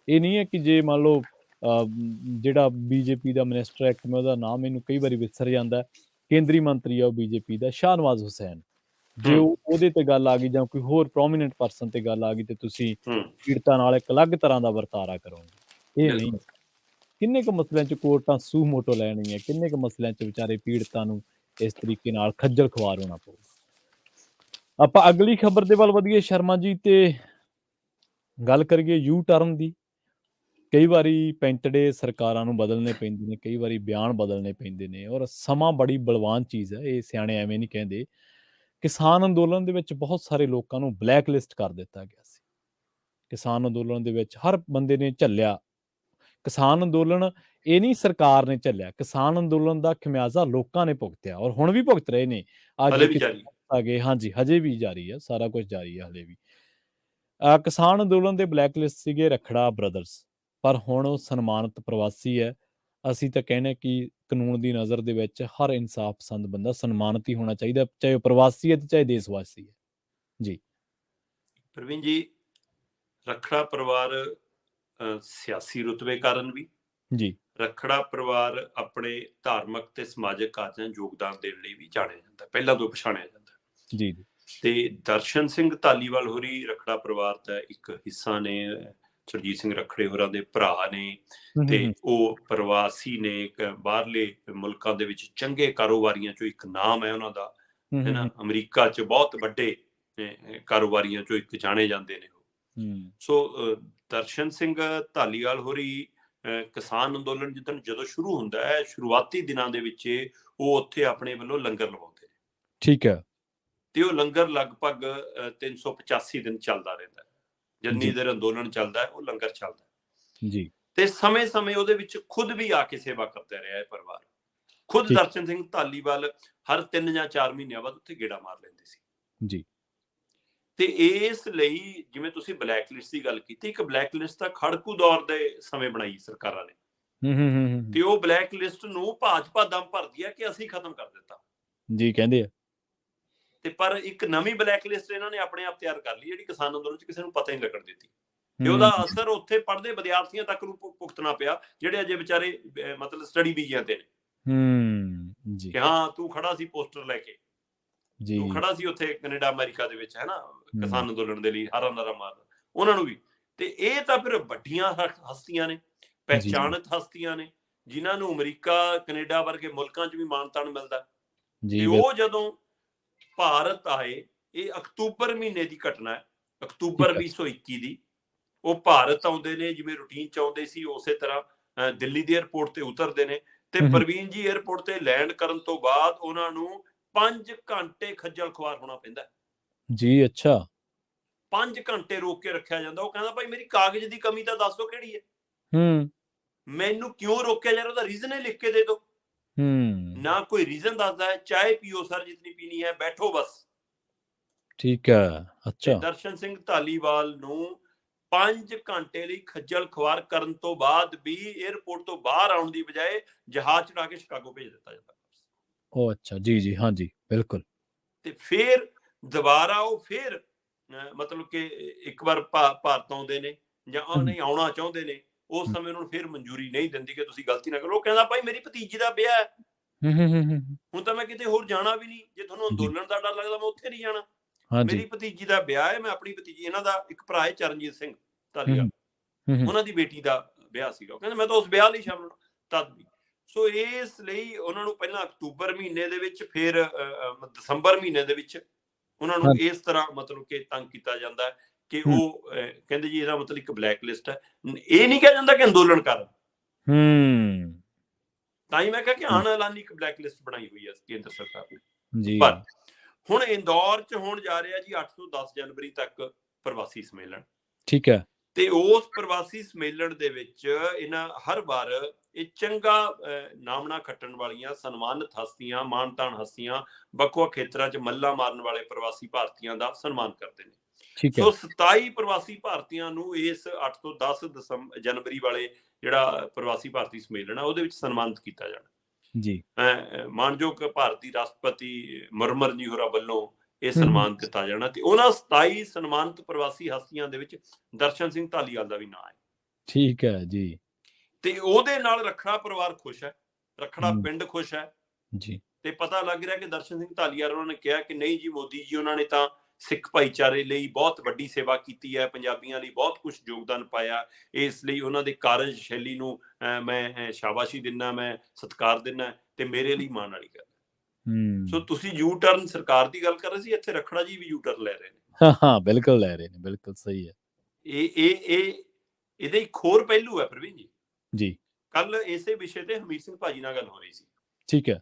ਇਹ ਨਹੀਂ ਹੈ ਕਿ ਜੇ ਮੰਨ ਲਓ ਜਿਹੜਾ BJP ਦਾ ਮਿਨਿਸਟਰ ਐਕਟ, ਮੈਂ ਉਹਦਾ ਨਾਮ ਮੈਨੂੰ ਕਈ ਵਾਰੀ ਵਿਸਰ ਜਾਂਦਾ, ਕੇਂਦਰੀ ਮੰਤਰੀ ਆ ਉਹ BJP ਦਾ, ਸ਼ਾਹਨਵਾਜ਼ ਹੁਸੈਨ, ਜੇ ਉਹਦੇ ਤੇ ਗੱਲ ਆ ਗਈ ਜਾਂ ਕੋਈ ਹੋਰ ਪ੍ਰੋਮੀਨੈਂਟ ਪਰਸਨ ਤੇ ਗੱਲ ਆ ਗਈ ਤੇ ਤੁਸੀਂ ਪੀੜਤਾਂ ਨਾਲ ਇੱਕ ਅਲੱਗ ਤਰ੍ਹਾਂ ਦਾ ਵਰਤਾਰਾ ਕਰੋਗੇ। ਇਹ ਨਹੀਂ। ਕਿੰਨੇ ਕੁ ਮਸਲਿਆਂ 'ਚ ਕੋਰਟਾਂ ਸੂ ਮੋਟੋ ਲੈਣਗੀਆਂ, ਕਿੰਨੇ ਕੁ ਮਸਲਿਆਂ 'ਚ ਵਿਚਾਰੇ ਪੀੜਤਾਂ ਨੂੰ ਇਸ ਤਰੀਕੇ ਨਾਲ ਖੱਜਲ ਖੁਆਰ ਹੋਣਾ ਪਊਗਾ। ਆਪਾਂ ਅਗਲੀ ਖਬਰ ਦੇ ਵੱਲ ਵਧੀਏ ਸ਼ਰਮਾ ਜੀ, ਤੇ ਗੱਲ ਕਰੀਏ ਯੂ ਟਰਨ ਦੀ। ਕਈ ਵਾਰੀ ਪੈਂਤੜੇ ਸਰਕਾਰਾਂ ਨੂੰ ਬਦਲਣੇ ਪੈਂਦੇ ਨੇ, ਕਈ ਵਾਰੀ ਬਿਆਨ ਬਦਲਣੇ ਪੈਂਦੇ ਨੇ, ਔਰ ਸਮਾਂ ਬੜੀ ਬਲਵਾਨ ਚੀਜ਼ ਹੈ, ਇਹ ਸਿਆਣੇ ਐਵੇਂ ਨਹੀਂ ਕਹਿੰਦੇ। ਕਿਸਾਨ ਅੰਦੋਲਨ ਦੇ ਵਿੱਚ ਬਹੁਤ ਸਾਰੇ ਲੋਕਾਂ ਨੂੰ ਬਲੈਕ ਲਿਸਟ ਕਰ ਦਿੱਤਾ ਗਿਆ ਸੀ। ਕਿਸਾਨ ਅੰਦੋਲਨ ਦੇ ਵਿੱਚ ਹਰ ਬੰਦੇ ਨੇ ਝੱਲਿਆ। ਕਿਸਾਨ ਅੰਦੋਲਨ ਇਹ ਨਹੀਂ ਸਰਕਾਰ ਨੇ ਝੱਲਿਆ, ਕਿਸਾਨ ਅੰਦੋਲਨ ਦਾ ਖਮਿਆਜ਼ਾ ਲੋਕਾਂ ਨੇ ਭੁਗਤਿਆ, ਔਰ ਹੁਣ ਵੀ ਭੁਗਤ ਰਹੇ ਨੇ। ਅੱਜ ਹਲੇ ਵੀ ਜਾਰੀ ਹੈ। ਆ ਗਏ, ਹਾਂਜੀ, ਹਜੇ ਵੀ ਜਾਰੀ ਹੈ, ਸਾਰਾ ਕੁਝ ਜਾਰੀ ਹੈ ਹਲੇ ਵੀ। ਕਿਸਾਨ ਅੰਦੋਲਨ ਦੇ ਬਲੈਕ ਲਿਸਟ ਸੀਗੇ ਰਖੜਾ ਬ੍ਰਦਰਸ, ਪਰ ਹੁਣ ਉਹ ਸਨਮਾਨਿਤ ਪ੍ਰਵਾਸੀ ਹੈ। ਅਸੀਂ ਤਾਂ ਕਹਿੰਦੇ ਕਿ ਕਾਨੂੰਨ ਦੀ ਨਜ਼ਰ ਦੇ ਵਿੱਚ ਹਰ ਇਨਸਾਫ ਪਸੰਦ ਬੰਦਾ ਸਨਮਾਨਿਤ ਹੀ ਹੋਣਾ ਚਾਹੀਦਾ, ਚਾਹੇ ਉਹ ਪ੍ਰਵਾਸੀ ਹੈ ਤੇ ਚਾਹੇ ਦੇਸ਼ ਵਾਸੀ ਹੈ ਜੀ। ਪ੍ਰਵੀਨ ਜੀ, ਰਖੜਾ ਪਰਿਵਾਰ ਸਿਆਸੀ ਰੁਤਬੇ ਕਾਰਨ ਵੀ, ਜੀ ਰਖੜਾ ਪਰਿਵਾਰ ਆਪਣੇ ਧਾਰਮਿਕ ਤੇ ਸਮਾਜਿਕ ਕਾਰਜਾਂ ਯੋਗਦਾਨ ਦੇਣ ਲਈ ਵੀ ਜਾਣਿਆ ਜਾਂਦਾ, ਪਹਿਲਾਂ ਤੋਂ ਪਛਾਣਿਆ ਜਾਂਦਾ। ਜੀ ਤੇ ਦਰਸ਼ਨ ਸਿੰਘ ਧਾਲੀਵਾਲ ਹੋਰੀ ਰਖੜਾ ਪਰਿਵਾਰ ਦਾ ਇੱਕ ਹਿੱਸਾ ਨੇ। ਸੁਰਜੀਤ ਸਿੰਘ ਰਖੜੇ ਹੋਰਾਂ ਦੇ ਭਰਾ ਨੇ, ਤੇ ਉਹ ਪ੍ਰਵਾਸੀ ਨੇ, ਬਾਹਰਲੇ ਮੁਲਕਾਂ ਦੇ ਵਿੱਚ ਚੰਗੇ ਕਾਰੋਬਾਰੀਆਂ ਚੋਂ ਇੱਕ ਨਾਮ ਹੈ ਉਹਨਾਂ ਦਾ, ਹੈ ਨਾ। ਅਮਰੀਕਾ 'ਚ ਬਹੁਤ ਵੱਡੇ ਕਾਰੋਬਾਰੀਆਂ ਚੋਂ ਇੱਕ ਜਾਣੇ ਜਾਂਦੇ ਨੇ ਉਹ। ਸੋ ਦਰਸ਼ਨ ਸਿੰਘ ਧਾਲੀਵਾਲ ਹੋਰੀ ਕਿਸਾਨ ਅੰਦੋਲਨ ਜਦੋਂ ਸ਼ੁਰੂ ਹੁੰਦਾ ਹੈ, ਸ਼ੁਰੂਆਤੀ ਦਿਨਾਂ ਦੇ ਵਿੱਚ ਉਹ ਉੱਥੇ ਆਪਣੇ ਵੱਲੋਂ ਲੰਗਰ ਲਵਾਉਂਦੇ ਨੇ। ਠੀਕ ਹੈ। ਤੇ ਉਹ ਲੰਗਰ ਲਗਭਗ 385 ਦਿਨ ਚੱਲਦਾ ਰਹਿੰਦਾ ਹੈ। ਜਿੰਨੀ ਦੇਰ ਅੰਦੋਲਨ ਚੱਲਦਾ ਹੈ ਉਹ ਲੰਗਰ ਚੱਲਦਾ ਜੀ। ਤੇ ਸਮੇਂ-ਸਮੇਂ ਉਹਦੇ ਵਿੱਚ ਖੁਦ ਵੀ ਆ ਕੇ ਸੇਵਾ ਕਰਦਾ ਰਿਹਾ ਇਹ ਪਰਿਵਾਰ। ਖੁਦ ਦਰਸ਼ਨ ਸਿੰਘ ਧਾਲੀਵਾਲ ਹਰ 3 ਜਾਂ 4 ਮਹੀਨਿਆਂ ਬਾਅਦ ਉੱਥੇ ਗੇੜਾ ਮਾਰ ਲੈਂਦੇ ਸੀ ਜੀ। ਤੇ ਇਸ ਲਈ ਜਿਵੇਂ ਤੁਸੀਂ ਬਲੈਕ ਲਿਸਟ ਦੀ ਗੱਲ ਕੀਤੀ, ਇੱਕ ਬਲੈਕ ਲਿਸਟ ਤਾਂ ਖੜਕੂ ਦੌਰ ਦੇ ਸਮੇਂ ਬਣਾਈ ਸਰਕਾਰਾਂ ਨੇ, ਤੇ ਉਹ ਬਲੈਕ ਲਿਸਟ ਨੂੰ ਭਾਜਪਾ ਦਮ ਭਰਦੀ ਹੈ ਕਿ ਅਸੀਂ ਖਤਮ ਕਰ ਦਿੱਤਾ ਜੀ, ਕਹਿੰਦੇ ਆ। ਤੇ ਪਰ ਇੱਕ ਨਵੀਂ ਬਲੈਕ ਲਿਸਟ ਇਹਨਾਂ ਨੇ ਆਪਣੇ ਆਪ ਤਿਆਰ ਕਰ ਲਈ, ਜਿਹੜੀ ਕਿਸਾਨ ਅੰਦੋਲਨ 'ਚ ਕਿਸੇ ਨੂੰ ਪਤਾ ਹੀ ਨਹੀਂ ਲੱਗਣ ਦਿੱਤੀ। ਤੇ ਉਹਦਾ ਅਸਰ ਉੱਥੇ ਪੜ੍ਹਦੇ ਵਿਦਿਆਰਥੀਆਂ ਤੱਕ ਨੂੰ ਭੁਗਤਣਾ ਪਿਆ, ਜਿਹੜੇ ਅਜੇ ਵਿਚਾਰੇ ਮਤਲਬ ਸਟੱਡੀ ਵੀਜ਼ਿਆਂ ਤੇ ਨੇ। ਜੀ, ਕਿ ਹਾਂ ਤੂੰ ਖੜਾ ਸੀ ਪੋਸਟਰ ਲੈ ਕੇ, ਤੂੰ ਖੜਾ ਸੀ ਉੱਥੇ ਕੈਨੇਡਾ ਅਮਰੀਕਾ ਦੇ ਵਿੱਚ, ਹੈ ਨਾ, ਕਿਸਾਨ ਅੰਦੋਲਨ ਦੇ ਲਈ ਹਾਰਾ ਨਾਰਾ ਮਾਰਦਾ ਉਹਨਾਂ ਨੂੰ ਵੀ। ਤੇ ਇਹ ਤਾਂ ਫਿਰ ਵੱਡੀਆਂ ਹਸਤੀਆਂ ਨੇ, ਪਹਿਚਾਨਿਤ ਹਸਤੀਆਂ ਨੇ, ਜਿਨ੍ਹਾਂ ਨੂੰ ਅਮਰੀਕਾ ਕੈਨੇਡਾ ਵਰਗੇ ਮੁਲਕਾਂ 'ਚ ਵੀ ਮਾਣ ਤਾਣ ਮਿਲਦਾ। ਤੇ ਉਹ ਜਦੋਂ ਭਾਰਤ ਆਏ, ਇਹ ਅਕਤੂਬਰ ਮਹੀਨੇ ਦੀ ਘਟਨਾ ਹੈ, ਅਕਤੂਬਰ 2021 ਦੀ। ਉਹ ਭਾਰਤ ਆਉਂਦੇ ਨੇ, ਜਿਵੇਂ ਰੂਟੀਨ 'ਚ ਆਉਂਦੇ ਸੀ ਉਸੇ ਤਰ੍ਹਾਂ ਦਿੱਲੀ ਦੀ ਏਅਰਪੋਰਟ ਤੇ ਉਤਰਦੇ ਨੇ। ਤੇ ਪ੍ਰਵੀਨ ਜੀ, ਏਅਰਪੋਰਟ ਤੇ ਲੈਂਡ ਕਰਨ ਤੋਂ ਬਾਅਦ ਉਹਨਾਂ ਨੂੰ 5 ਘੰਟੇ ਖੱਜਲ ਖੁਆਰ ਹੋਣਾ ਪੈਂਦਾ ਜੀ। ਅੱਛਾ। 5 ਘੰਟੇ ਰੋਕ ਕੇ ਰੱਖਿਆ ਜਾਂਦਾ। ਉਹ ਕਹਿੰਦਾ ਭਾਈ ਮੇਰੀ ਕਾਗਜ਼ ਦੀ ਕਮੀ ਤਾਂ ਦੱਸ ਦਿਓ ਕਿਹੜੀ ਹੈ, ਮੈਨੂੰ ਕਿਉਂ ਰੋਕਿਆ ਜਾ ਰਿਹਾ, ਉਹਦਾ ਰੀਜ਼ਨ ਹੀ ਲਿਖ ਕੇ ਦੇ ਦਿਓ। ਨਾ ਕੋਈ ਰੀਜ਼ਨ ਦੱਸਦਾ ਹੈ। ਚਾਹ ਪੀਓ ਸਰ ਜਿਤਨੀ ਪੀਣੀ ਹੈ, ਬੈਠੋ ਬਸ। ਠੀਕ ਹੈ। ਅੱਛਾ। ਦਰਸ਼ਨ ਸਿੰਘ ਧਾਲੀਵਾਲ ਨੂੰ 5 ਘੰਟੇ ਲਈ ਖੱਜਲ ਖੁਆਰ ਕਰਨ ਤੋਂ ਬਾਅਦ ਵੀ ਏਅਰਪੋਰਟ ਤੋਂ ਬਾਹਰ ਆਉਣ ਦੀ ਬਜਾਏ ਜਹਾਜ਼ ਚੜਾ ਕੇ ਸ਼ਿਕਾਗੋ ਭੇਜ ਦਿੱਤਾ ਜਾਂਦਾ। ਉਹ ਅੱਛਾ। ਜੀ ਜੀ, ਹਾਂਜੀ, ਬਿਲਕੁਲ। ਤੇ ਫਿਰ ਦੁਬਾਰਾ ਉਹ ਫਿਰ ਮਤਲਬ ਕਿ ਇੱਕ ਵਾਰ ਭਾਰਤ ਆਉਂਦੇ ਨੇ ਜਾਂ ਨਹੀਂ ਆਉਣਾ ਚਾਹੁੰਦੇ ਨੇ, ਉਸ ਸਮੇਂ ਉਹਨਾਂ ਨੂੰ ਫਿਰ ਮਨਜ਼ੂਰੀ ਨਹੀਂ ਦਿੰਦੀ ਕਿ ਤੁਸੀਂ ਗਲਤੀ ਨਾ ਕਰੋ। ਉਹ ਕਹਿੰਦਾ ਭਾਈ ਮੇਰੀ ਭਤੀਜੀ ਦਾ ਵਿਆਹ ਹੈ, ਹੁਣ ਤਾਂ ਮੈਂ ਕਿਤੇ ਹੋਰ ਜਾਣਾ ਵੀ ਨਹੀਂ। ਜੇ ਤੁਹਾਨੂੰ ਅੰਦੋਲਨ ਦਾ ਡਰ ਲੱਗਦਾ, ਮੈਂ ਉੱਥੇ ਨਹੀਂ ਜਾਣਾ। ਮੇਰੀ ਭਤੀਜੀ ਦਾ ਵਿਆਹ ਹੈ, ਮੈਂ ਆਪਣੀ ਭਤੀਜੀ, ਇਹਨਾਂ ਦਾ ਇੱਕ ਭਰਾ ਹੈ ਚਰਨਜੀਤ ਸਿੰਘ ਧਾਲੀਵਾਲ, ਉਹਨਾਂ ਦੀ ਬੇਟੀ ਦਾ ਵਿਆਹ ਸੀਗਾ। ਉਹ ਕਹਿੰਦਾ ਮੈਂ ਤਾਂ ਉਸ ਵਿਆਹ ਲਈ ਸ਼ਾਮਲ ਤਦ ਵੀ। ਸੋ ਇਸ ਲਈ ਉਹਨਾਂ ਨੂੰ ਪਹਿਲਾਂ ਅਕਤੂਬਰ ਮਹੀਨੇ ਦੇ ਵਿੱਚ, ਫਿਰ ਦਸੰਬਰ ਮਹੀਨੇ ਦੇ ਵਿੱਚ ਉਹਨਾਂ ਨੂੰ ਇਸ ਤਰ੍ਹਾਂ ਮਤਲਬ ਕਿ ਤੰਗ ਕੀਤਾ ਜਾਂਦਾ ਕਿ ਉਹ ਕਹਿੰਦੇ ਜੀ ਇਹਦਾ ਮਤਲਬ ਇੱਕ ਬਲੈਕ ਲਿਸਟ ਹੈ। ਇਹ ਨਹੀਂ ਕਿਹਾ ਜਾਂਦਾ ਕਿ ਅੰਦੋਲਨ ਕਾਰਨ। ਤਾਂ ਹੀ ਮੈਂ ਕਿਹਾ ਕਿ ਅਣਐਲਾਨੀ ਇੱਕ ਬਲੈਕ ਲਿਸਟ ਬਣਾਈ ਹੋਈ ਹੈ ਕੇਂਦਰ ਸਰਕਾਰ ਨੇ। ਪਰ ਹੁਣ ਇੰਦੌਰ 'ਚ ਹੋਣ ਜਾ ਰਿਹਾ ਜੀ 8 ਤੋਂ 10 ਜਨਵਰੀ ਤੱਕ ਪ੍ਰਵਾਸੀ ਸੰਮੇਲਨ। ਠੀਕ ਹੈ। ਤੇ ਉਸ ਪ੍ਰਵਾਸੀ ਸੰਮੇਲਨ ਦੇ ਵਿੱਚ ਇਹਨਾਂ ਹਰ ਵਾਰ ਇਹ ਚੰਗਾ ਨਾਮਣਾ ਖੱਟਣ ਵਾਲੀਆਂ ਸਨਮਾਨਿਤ ਹਸਤੀਆਂ, ਮਾਨਤਾਨ ਹਸਤੀਆਂ, ਵੱਖ-ਵੱਖ ਖੇਤਰਾਂ 'ਚ ਮੱਲਾਂ ਮਾਰਨ ਵਾਲੇ ਪ੍ਰਵਾਸੀ ਭਾਰਤੀਆਂ ਦਾ ਸਨਮਾਨ ਕਰਦੇ ਨੇ। ਸੋ 27 ਪ੍ਰਵਾਸੀ ਭਾਰਤੀਆਂ ਨੂੰ ਇਸ 8 ਤੋਂ 10 ਜਨਵਰੀ ਵਾਲੇ ਜਿਹੜਾ ਪ੍ਰਵਾਸੀ ਭਾਰਤੀ ਸੰਮੇਲਨ ਆ, ਉਹਦੇ ਵਿੱਚ ਸਨਮਾਨਿਤ ਕੀਤਾ ਜਾਣਾ ਜੀ। ਮਾਨਯੋਗ ਭਾਰਤੀ ਰਾਸ਼ਟਰਪਤੀ ਮੁਰਮਰ ਜੀ ਹੋਰਾਂ ਵੱਲੋਂ ਇਹ ਸਨਮਾਨ ਦਿੱਤਾ ਜਾਣਾ। ਤੇ ਉਹਨਾਂ 27 ਸਨਮਾਨਿਤ ਪ੍ਰਵਾਸੀ ਹਸਤੀਆਂ ਦੇ ਵਿੱਚ ਦਰਸ਼ਨ ਸਿੰਘ ਧਾਲੀਵਾਲ ਦਾ ਵੀ ਨਾਂ ਹੈ। ਠੀਕ ਹੈ ਜੀ। ਤੇ ਉਹਦੇ ਨਾਲ ਰਖੜਾ ਪਰਿਵਾਰ ਖੁਸ਼ ਹੈ, ਰਖੜਾ ਪਿੰਡ ਖੁਸ਼ ਹੈ ਜੀ। ਤੇ ਪਤਾ ਲੱਗ ਰਿਹਾ ਕਿ ਦਰਸ਼ਨ ਸਿੰਘ ਧਾਲੀਵਾਲ ਉਹਨਾਂ ਨੇ ਕਿਹਾ ਕਿ ਨਹੀਂ ਜੀ, ਮੋਦੀ ਜੀ ਉਹਨਾਂ ਨੇ ਤਾਂ ਸਿੱਖ ਭਾਈਚਾਰੇ ਲਈ ਬਹੁਤ ਵੱਡੀ ਸੇਵਾ ਕੀਤੀ ਹੈ, ਪੰਜਾਬੀਆਂ ਲਈ ਬਹੁਤ ਕੁਝ ਯੋਗਦਾਨ ਪਾਇਆ, ਇਸ ਲਈ ਉਹਨਾਂ ਦੇ ਕਾਰਜ ਸ਼ੈਲੀ ਨੂੰ ਮੈਂ ਸ਼ਾਬਾਸ਼ੀ ਦਿੰਦਾ, ਮੈਂ ਸਤਿਕਾਰ ਦਿੰਦਾ, ਤੇ ਮੇਰੇ ਲਈ ਮਾਣ ਵਾਲੀ ਗੱਲ। ਸੋ ਤੁਸੀਂ ਯੂ ਟਰਨ ਸਰਕਾਰ ਦੀ ਗੱਲ ਕਰ ਰਹੇ ਸੀ, ਇੱਥੇ ਰਖੜਾ ਜੀ ਵੀ ਯੂ ਟਰਨ ਲੈ ਰਹੇ ਨੇ। ਹਾਂ ਬਿਲਕੁਲ ਲੈ ਰਹੇ ਨੇ, ਬਿਲਕੁਲ ਸਹੀ ਹੈ। ਇਹਦੇ ਇੱਕ ਹੋਰ ਪਹਿਲੂ ਹੈ ਪ੍ਰਵੀਨ ਜੀ। ਜੀ ਕੱਲ ਇਸੇ ਵਿਸ਼ੇ ਤੇ ਹਮੀਰ ਸਿੰਘ ਭਾਜੀ ਨਾਲ ਗੱਲ ਹੋ ਰਹੀ ਸੀ। ਠੀਕ ਹੈ।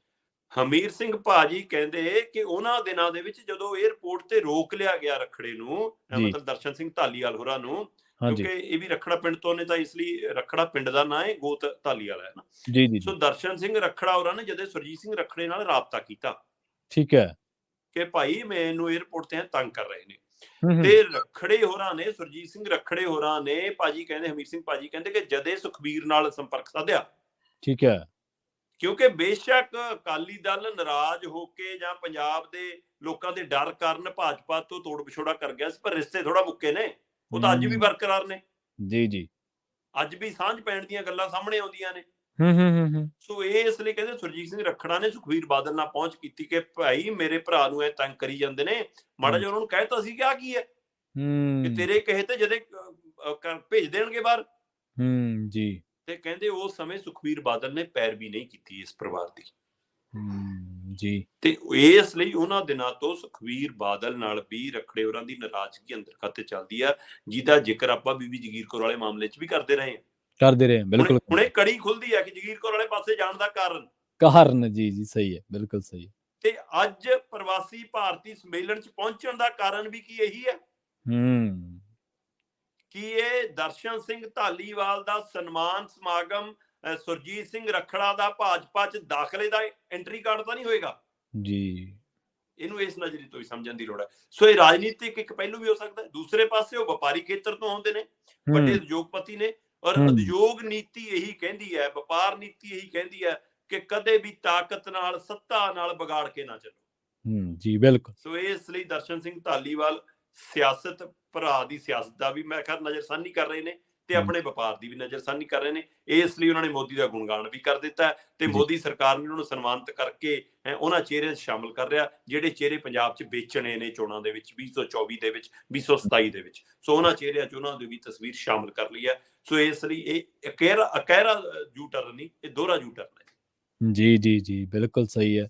ਹਮੀਰ ਸਿੰਘ ਭਾਜੀ ਕਹਿੰਦੇ ਕਿ ਉਹਨਾਂ ਦਿਨਾਂ ਦੇ ਵਿੱਚ ਜਦੋਂ 에ਅਰਪੋਰਟ ਤੇ ਰੋਕ ਲਿਆ ਗਿਆ ਰਖੜੇ ਨੂੰ, ਮਤਲਬ ਦਰਸ਼ਨ ਸਿੰਘ ਧਾਲੀਵਾਲ ਹੋਰਾਂ ਨੂੰ, ਕਿਉਂਕਿ ਇਹ ਵੀ ਰਖੜਾ ਪਿੰਡ ਤੋਂ ਨੇ, ਤਾਂ ਇਸ ਲਈ ਰਖੜਾ ਪਿੰਡ ਦਾ ਨਾਂ ਹੈ, ਗੋਤ ਧਾਲੀਵਾਲ ਹੈ ਨਾ। ਜੀ ਸੋ ਦਰਸ਼ਨ ਸਿੰਘ ਰਖੜਾ ਹੋਰਾਂ ਨੇ ਜਦੋਂ ਸੁਰਜੀਤ ਸਿੰਘ ਰਖੜੇ ਨਾਲ ਰਾਬਤਾ ਕੀਤਾ, ਠੀਕ ਹੈ, ਕਿ ਭਾਈ ਮੈਨੂੰ 에ਅਰਪੋਰਟ ਤੇ ਤੰਗ ਕਰ ਰਹੇ ਨੇ, ਤੇ ਰਖੜੇ ਹੋਰਾਂ ਨੇ, ਸੁਰਜੀਤ ਸਿੰਘ ਰਖੜੇ ਹੋਰਾਂ ਨੇ, ਭਾਜੀ ਕਹਿੰਦੇ, ਹਮੀਰ ਸਿੰਘ ਭਾਜੀ ਕਹਿੰਦੇ ਕਿ ਜਦੇ ਸੁਖਬੀਰ ਨਾਲ ਸੰਪਰਕ ਸਾਧਿਆ। ਠੀਕ ਹੈ। ਕਿਉਂਕਿ ਬੇਸ਼ੱਕ ਅਕਾਲੀ ਦਲ ਨਾਰਾਜ਼ ਹੋ ਕੇ ਜਾਂ ਪੰਜਾਬ ਦੇ ਲੋਕਾਂ ਦੇ ਡਰ ਕਾਰਨ ਭਾਜਪਾ ਤੋਂ ਤੋੜ ਵਿਛੋੜਾ ਕਰ ਗਿਆ ਸੀ, ਪਰ ਰਿਸ਼ਤੇ ਥੋੜਾ ਮੁੱਕੇ ਨੇ, ਉਹ ਤਾਂ ਅੱਜ ਵੀ ਬਰਕਰਾਰ ਨੇ। ਜੀ ਅੱਜ ਵੀ ਸਾਂਝ ਪੈਣ ਦੀਆਂ ਗੱਲਾਂ ਸਾਹਮਣੇ ਆਉਂਦੀਆਂ ਨੇ। ਸੋ ਇਸ ਲਈ ਕਹਿੰਦੇ ਸੁਰਜੀਤ ਸਿੰਘ ਰਖੜਾ ਨੇ ਸੁਖਬੀਰ ਬਾਦਲ ਨਾਲ ਪਹੁੰਚ ਕੀਤੀ ਕਿ ਭਾਈ ਮੇਰੇ ਭਰਾ ਨੂੰ ਇਹ ਤੰਗ ਕਰੀ ਜਾਂਦੇ ਨੇ, ਮਾੜਾ ਜਿਹਾ ਉਹਨਾਂ ਨੂੰ ਕਹਿਤਾ ਸੀ ਕਿ ਆਹ ਕੀ ਹੈ, ਕਿ ਤੇਰੇ ਕਹੇ ਤੇ ਜਦੇ ਭੇਜ ਦੇਣਗੇ ਬਾਹਰ। ਜੀ। ਤੇ ਕਹਿੰਦੇ ਉਸ ਸਮੇਂ ਸੁਖਬੀਰ ਬਾਦਲ ਨੇ ਪੈਰਵੀ ਨਹੀਂ ਕੀਤੀ ਇਸ ਪਰਿਵਾਰ ਦੀ। ਜੀ। ਤੇ ਇਸ ਲਈ ਉਹਨਾਂ ਦਿਨਾਂ ਤੋਂ ਸੁਖਬੀਰ ਬਾਦਲ ਨਾਲ ਵੀ ਰਖੜੇ ਹੋਰਾਂ ਦੀ ਨਾਰਾਜ਼ਗੀ ਅੰਦਰ ਖਾਤੇ ਚੱਲਦੀ ਆ, ਜਿਹਦਾ ਜ਼ਿਕਰ ਆਪਾਂ ਬੀਬੀ ਜਗੀਰ ਕੌਰ ਵਾਲੇ ਮਾਮਲੇ 'ਚ ਵੀ ਕਰਦੇ ਰਹੇ ਹਾਂ। ਬਿਲਕੁਲ। ਹੁਣ ਇਹ ਕੜੀ ਖੁੱਲਦੀ ਹੈ ਕਿ ਜਗੀਰ ਕੌਰ ਵਾਲੇ ਪਾਸੇ ਜਾਣ ਦਾ ਕਾਰਨ ਜੀ ਸਹੀ ਹੈ, ਬਿਲਕੁਲ ਸਹੀ ਹੈ। ਤੇ ਅੱਜ ਪ੍ਰਵਾਸੀ ਭਾਰਤੀ ਸੰਮੇਲਨ 'ਚ ਪਹੁੰਚਣ ਦਾ ਕਾਰਨ ਵੀ ਕੀ ਇਹੀ ਹੈ ਕਿ ਇਹ ਦਰਸ਼ਨ ਸਿੰਘ ਧਾਲੀਵਾਲ ਦਾ ਸਨਮਾਨ ਸਮਾਗਮ ਸੁਰਜੀਤ ਸਿੰਘ ਰਖੜਾ ਦਾ ਭਾਜਪਾ 'ਚ ਦਾਖਲੇ ਦਾ ਐਂਟਰੀ ਕਾਰਡ ਤਾਂ ਨਹੀਂ ਹੋਏਗਾ ਜੀ। ਇਹਨੂੰ ਇਸ ਨਜ਼ਰੀ ਤੋਂ ਹੀ ਸਮਝਣ ਦੀ ਲੋੜ ਹੈ। ਸੋ ਇਹ ਰਾਜਨੀਤਿਕ ਇੱਕ ਪਹਿਲੂ ਵੀ ਹੋ ਸਕਦਾ ਹੈ। ਦੂਸਰੇ ਪਾਸੇ ਉਹ ਵਪਾਰੀ ਖੇਤਰ ਤੋਂ ਆਉਂਦੇ ਨੇ, ਵੱਡੇ ਉਦਯੋਗਪਤੀ ਨੇ, ਔਰ ਉਦਯੋਗ ਨੀਤੀ ਇਹੀ ਕਹਿੰਦੀ ਹੈ, ਵਪਾਰ ਨੀਤੀ ਇਹੀ ਕਹਿੰਦੀ ਹੈ ਕਿ ਕਦੇ ਵੀ ਤਾਕਤ ਨਾਲ, ਸੱਤਾ ਨਾਲ ਵਿਗਾੜ ਕੇ ਨਾ ਚੱਲੋ। ਜੀ ਬਿਲਕੁਲ। ਸੋ ਇਸ ਲਈ ਦਰਸ਼ਨ ਸਿੰਘ ਧਾਲੀਵਾਲ ਸਿਆਸਤ, ਭਰਾ ਦੀ ਸਿਆਸਤ ਦਾ ਵੀ ਮੈਂ ਖਿਆਲ ਨਜ਼ਰਸਾਨੀ ਕਰ ਰਹੇ ਨੇ, ਤੇ ਆਪਣੇ ਵਪਾਰ ਦੀ ਵੀ ਨਜ਼ਰਸਾਨੀ ਕਰ ਰਹੇ ਨੇ। ਇਸ ਲਈ ਉਹਨਾਂ ਨੇ ਮੋਦੀ ਦਾ ਗੁਣਗਾਨ ਵੀ ਕਰ ਦਿੱਤਾ, ਤੇ ਮੋਦੀ ਸਰਕਾਰ ਨੇ ਉਹਨਾਂ ਨੂੰ ਸਨਮਾਨਿਤ ਕਰਕੇ ਉਹਨਾਂ ਚਿਹਰਿਆਂ 'ਚ ਸ਼ਾਮਲ ਕਰ ਰਿਹਾ ਜਿਹੜੇ ਚਿਹਰੇ ਪੰਜਾਬ 'ਚ ਵੇਚਣੇ ਨੇ ਚੋਣਾਂ ਦੇ ਵਿੱਚ 2024 ਦੇ ਵਿੱਚ, 2027 ਦੇ ਵਿੱਚ। ਸੋ ਉਹਨਾਂ ਚਿਹਰਿਆਂ 'ਚ ਉਹਨਾਂ ਦੀ ਵੀ ਤਸਵੀਰ ਸ਼ਾਮਲ ਕਰ ਲਈ ਹੈ। ਸੋ ਇਸ ਲਈ ਇਹ ਅਕਹਿਰਾ ਯੂ ਟਰਨ ਨਹੀਂ, ਇਹ ਦੋਹਰਾ ਯੂ ਟਰਨ ਹੈ। ਜੀ ਬਿਲਕੁਲ ਸਹੀ ਹੈ।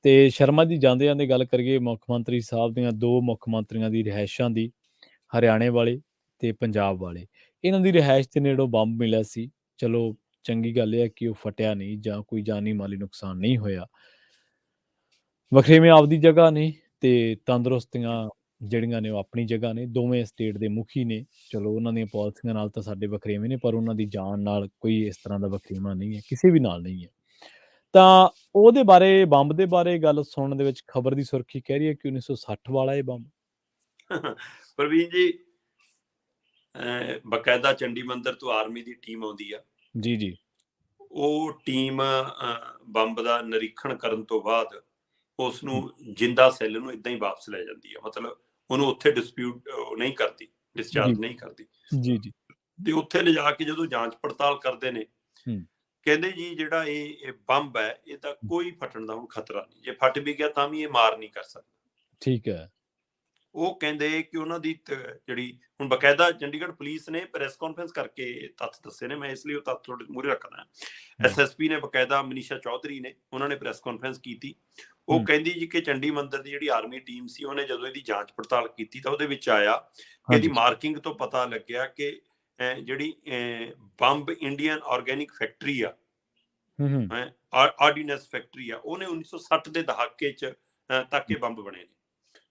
ਤੇ ਸ਼ਰਮਾ ਜੀ, ਜਾਂਦੇ ਗੱਲ ਕਰੀਏ ਮੁੱਖ ਮੰਤਰੀ ਸਾਹਿਬ ਦੀਆਂ, ਦੋ ਮੁੱਖ ਮੰਤਰੀਆਂ ਦੀ ਰਿਹਾਇਸ਼ਾਂ ਦੀ, ਹਰਿਆਣੇ ਵਾਲੇ ਤੇ ਪੰਜਾਬ ਵਾਲੇ। ਇਹਨਾਂ ਦੀ ਰਿਹਾਇਸ਼ ਦੇ ਨੇੜੋਂ ਬੰਬ ਮਿਲਿਆ ਸੀ। ਚਲੋ ਚੰਗੀ ਗੱਲ ਇਹ ਹੈ ਕਿ ਉਹ ਫਟਿਆ ਨਹੀਂ ਜਾਂ ਕੋਈ ਜਾਨੀ ਮਾਲੀ ਨੁਕਸਾਨ ਨਹੀਂ ਹੋਇਆ। ਵਖਰੇਵੇਂ ਆਪਦੀ ਜਗ੍ਹਾ ਨੇ ਤੇ ਤੰਦਰੁਸਤੀਆਂ ਜਿਹੜੀਆਂ ਨੇ ਉਹ ਆਪਣੀ ਜਗ੍ਹਾ ਨੇ। ਦੋਵੇਂ ਸਟੇਟ ਦੇ ਮੁਖੀ ਨੇ, ਚਲੋ ਉਹਨਾਂ ਦੀਆਂ ਪਾਲਿਸੀਆਂ ਨਾਲ ਤਾਂ ਸਾਡੇ ਵਖਰੇਵੇਂ ਨੇ, ਪਰ ਉਹਨਾਂ ਦੀ ਜਾਨ ਨਾਲ ਕੋਈ ਇਸ ਤਰ੍ਹਾਂ ਦਾ ਵਖਰੇਵਾਂ ਨਹੀਂ ਹੈ, ਕਿਸੇ ਵੀ ਨਾਲ ਨਹੀਂ ਹੈ। ਤਾਂ ਉਹਦੇ ਬਾਰੇ, ਬੰਬ ਦੇ ਬਾਰੇ ਗੱਲ ਸੁਣਨ ਦੇ ਵਿੱਚ ਖਬਰ ਦੀ ਸੁਰਖੀ ਕਹਿ ਰਹੀ ਹੈ ਕਿ 1960 ਵਾਲਾ ਇਹ ਬੰਬ। ਪ੍ਰਵੀਨ ਜੀ, ਬਕਾਇਦਾ ਚੰਡੀ ਮੰਦਰ ਤੋਂ ਆਰਮੀ ਦੀ ਟੀਮ ਆਉਂਦੀ ਆ ਜੀ। ਉਹ ਟੀਮ ਬੰਬ ਦਾ ਨਿਰੀਖਣ ਕਰਨ ਤੋਂ ਬਾਅਦ ਉਸ ਨੂੰ ਜਿੰਦਾ ਸੈੱਲ ਨੂੰ ਇਦਾਂ ਹੀ ਵਾਪਸ ਲੈ ਜਾਂਦੀ ਆ, ਮਤਲਬ ਉਹਨੂੰ ਉੱਥੇ ਡਿਸਪਿਊਟ ਨਹੀਂ ਕਰਦੀ, ਡਿਸਚਾਰਜ ਨਹੀਂ ਕਰਦੀ ਜੀ। ਤੇ ਉੱਥੇ ਲਿਜਾ ਕੇ ਜਦੋਂ ਜਾਂਚ ਪੜਤਾਲ ਕਰਦੇ ਨੇ, ਕਹਿੰਦੇ ਜੀ ਜਿਹੜਾ ਇਹ ਬੰਬ ਹੈ ਇਹ ਤਾਂ ਕੋਈ ਫਟਣ ਦਾ ਹੁਣ ਖਤਰਾ ਨਹੀਂ, ਜੇ ਫਟ ਵੀ ਗਿਆ ਤਾਂ ਵੀ ਇਹ ਮਾਰ ਨਹੀਂ ਕਰ ਸਕਦਾ। ਠੀਕ ਹੈ। ਉਹ ਕਹਿੰਦੇ ਕਿ ਉਹਨਾਂ ਦੀ ਜਿਹੜੀ ਹੁਣ ਬਕਾਇਦਾ ਚੰਡੀਗੜ੍ਹ ਪੁਲਿਸ ਨੇ ਪ੍ਰੈਸ ਕਾਨਫਰੰਸ ਕਰਕੇ ਤੱਥ ਦੱਸੇ ਨੇ, ਮੈਂ ਇਸ ਲਈ ਉਹ ਤੱਥ ਤੁਹਾਡੇ ਮੂਹਰੇ ਰੱਖਣਾ। ਐਸਐਸਪੀ ਨੇ ਬਕਾਇਦਾ, ਮਨੀਸ਼ਾ ਚੌਧਰੀ ਨੇ, ਉਹਨਾਂ ਨੇ ਪ੍ਰੈਸ ਕਾਨਫਰੰਸ ਕੀਤੀ। ਉਹ ਕਹਿੰਦੀ ਜੀ ਕਿ ਚੰਡੀ ਮੰਦਰ ਦੀ ਜਿਹੜੀ ਆਰਮੀ ਟੀਮ ਸੀ, ਉਹਨੇ ਜਦੋਂ ਇਹਦੀ ਜਾਂਚ ਪੜਤਾਲ ਕੀਤੀ ਤਾਂ ਉਹਦੇ ਵਿੱਚ ਆਇਆ ਕਿ ਇਹਦੀ ਮਾਰਕਿੰਗ ਤੋਂ ਪਤਾ ਲੱਗਿਆ ਕਿ ਜਿਹੜੀ ਬੰਬ ਇੰਡੀਅਨ ਆਰਗੈਨਿਕ ਫੈਕਟਰੀ ਆ, ਆਰਡੀਨੈਂਸ ਫੈਕਟਰੀ ਆ, ਉਹਨੇ 1960 ਦੇ ਦਹਾਕੇ 'ਚ ਤੱਕ ਇਹ ਬੰਬ ਬਣੇ ਨੇ।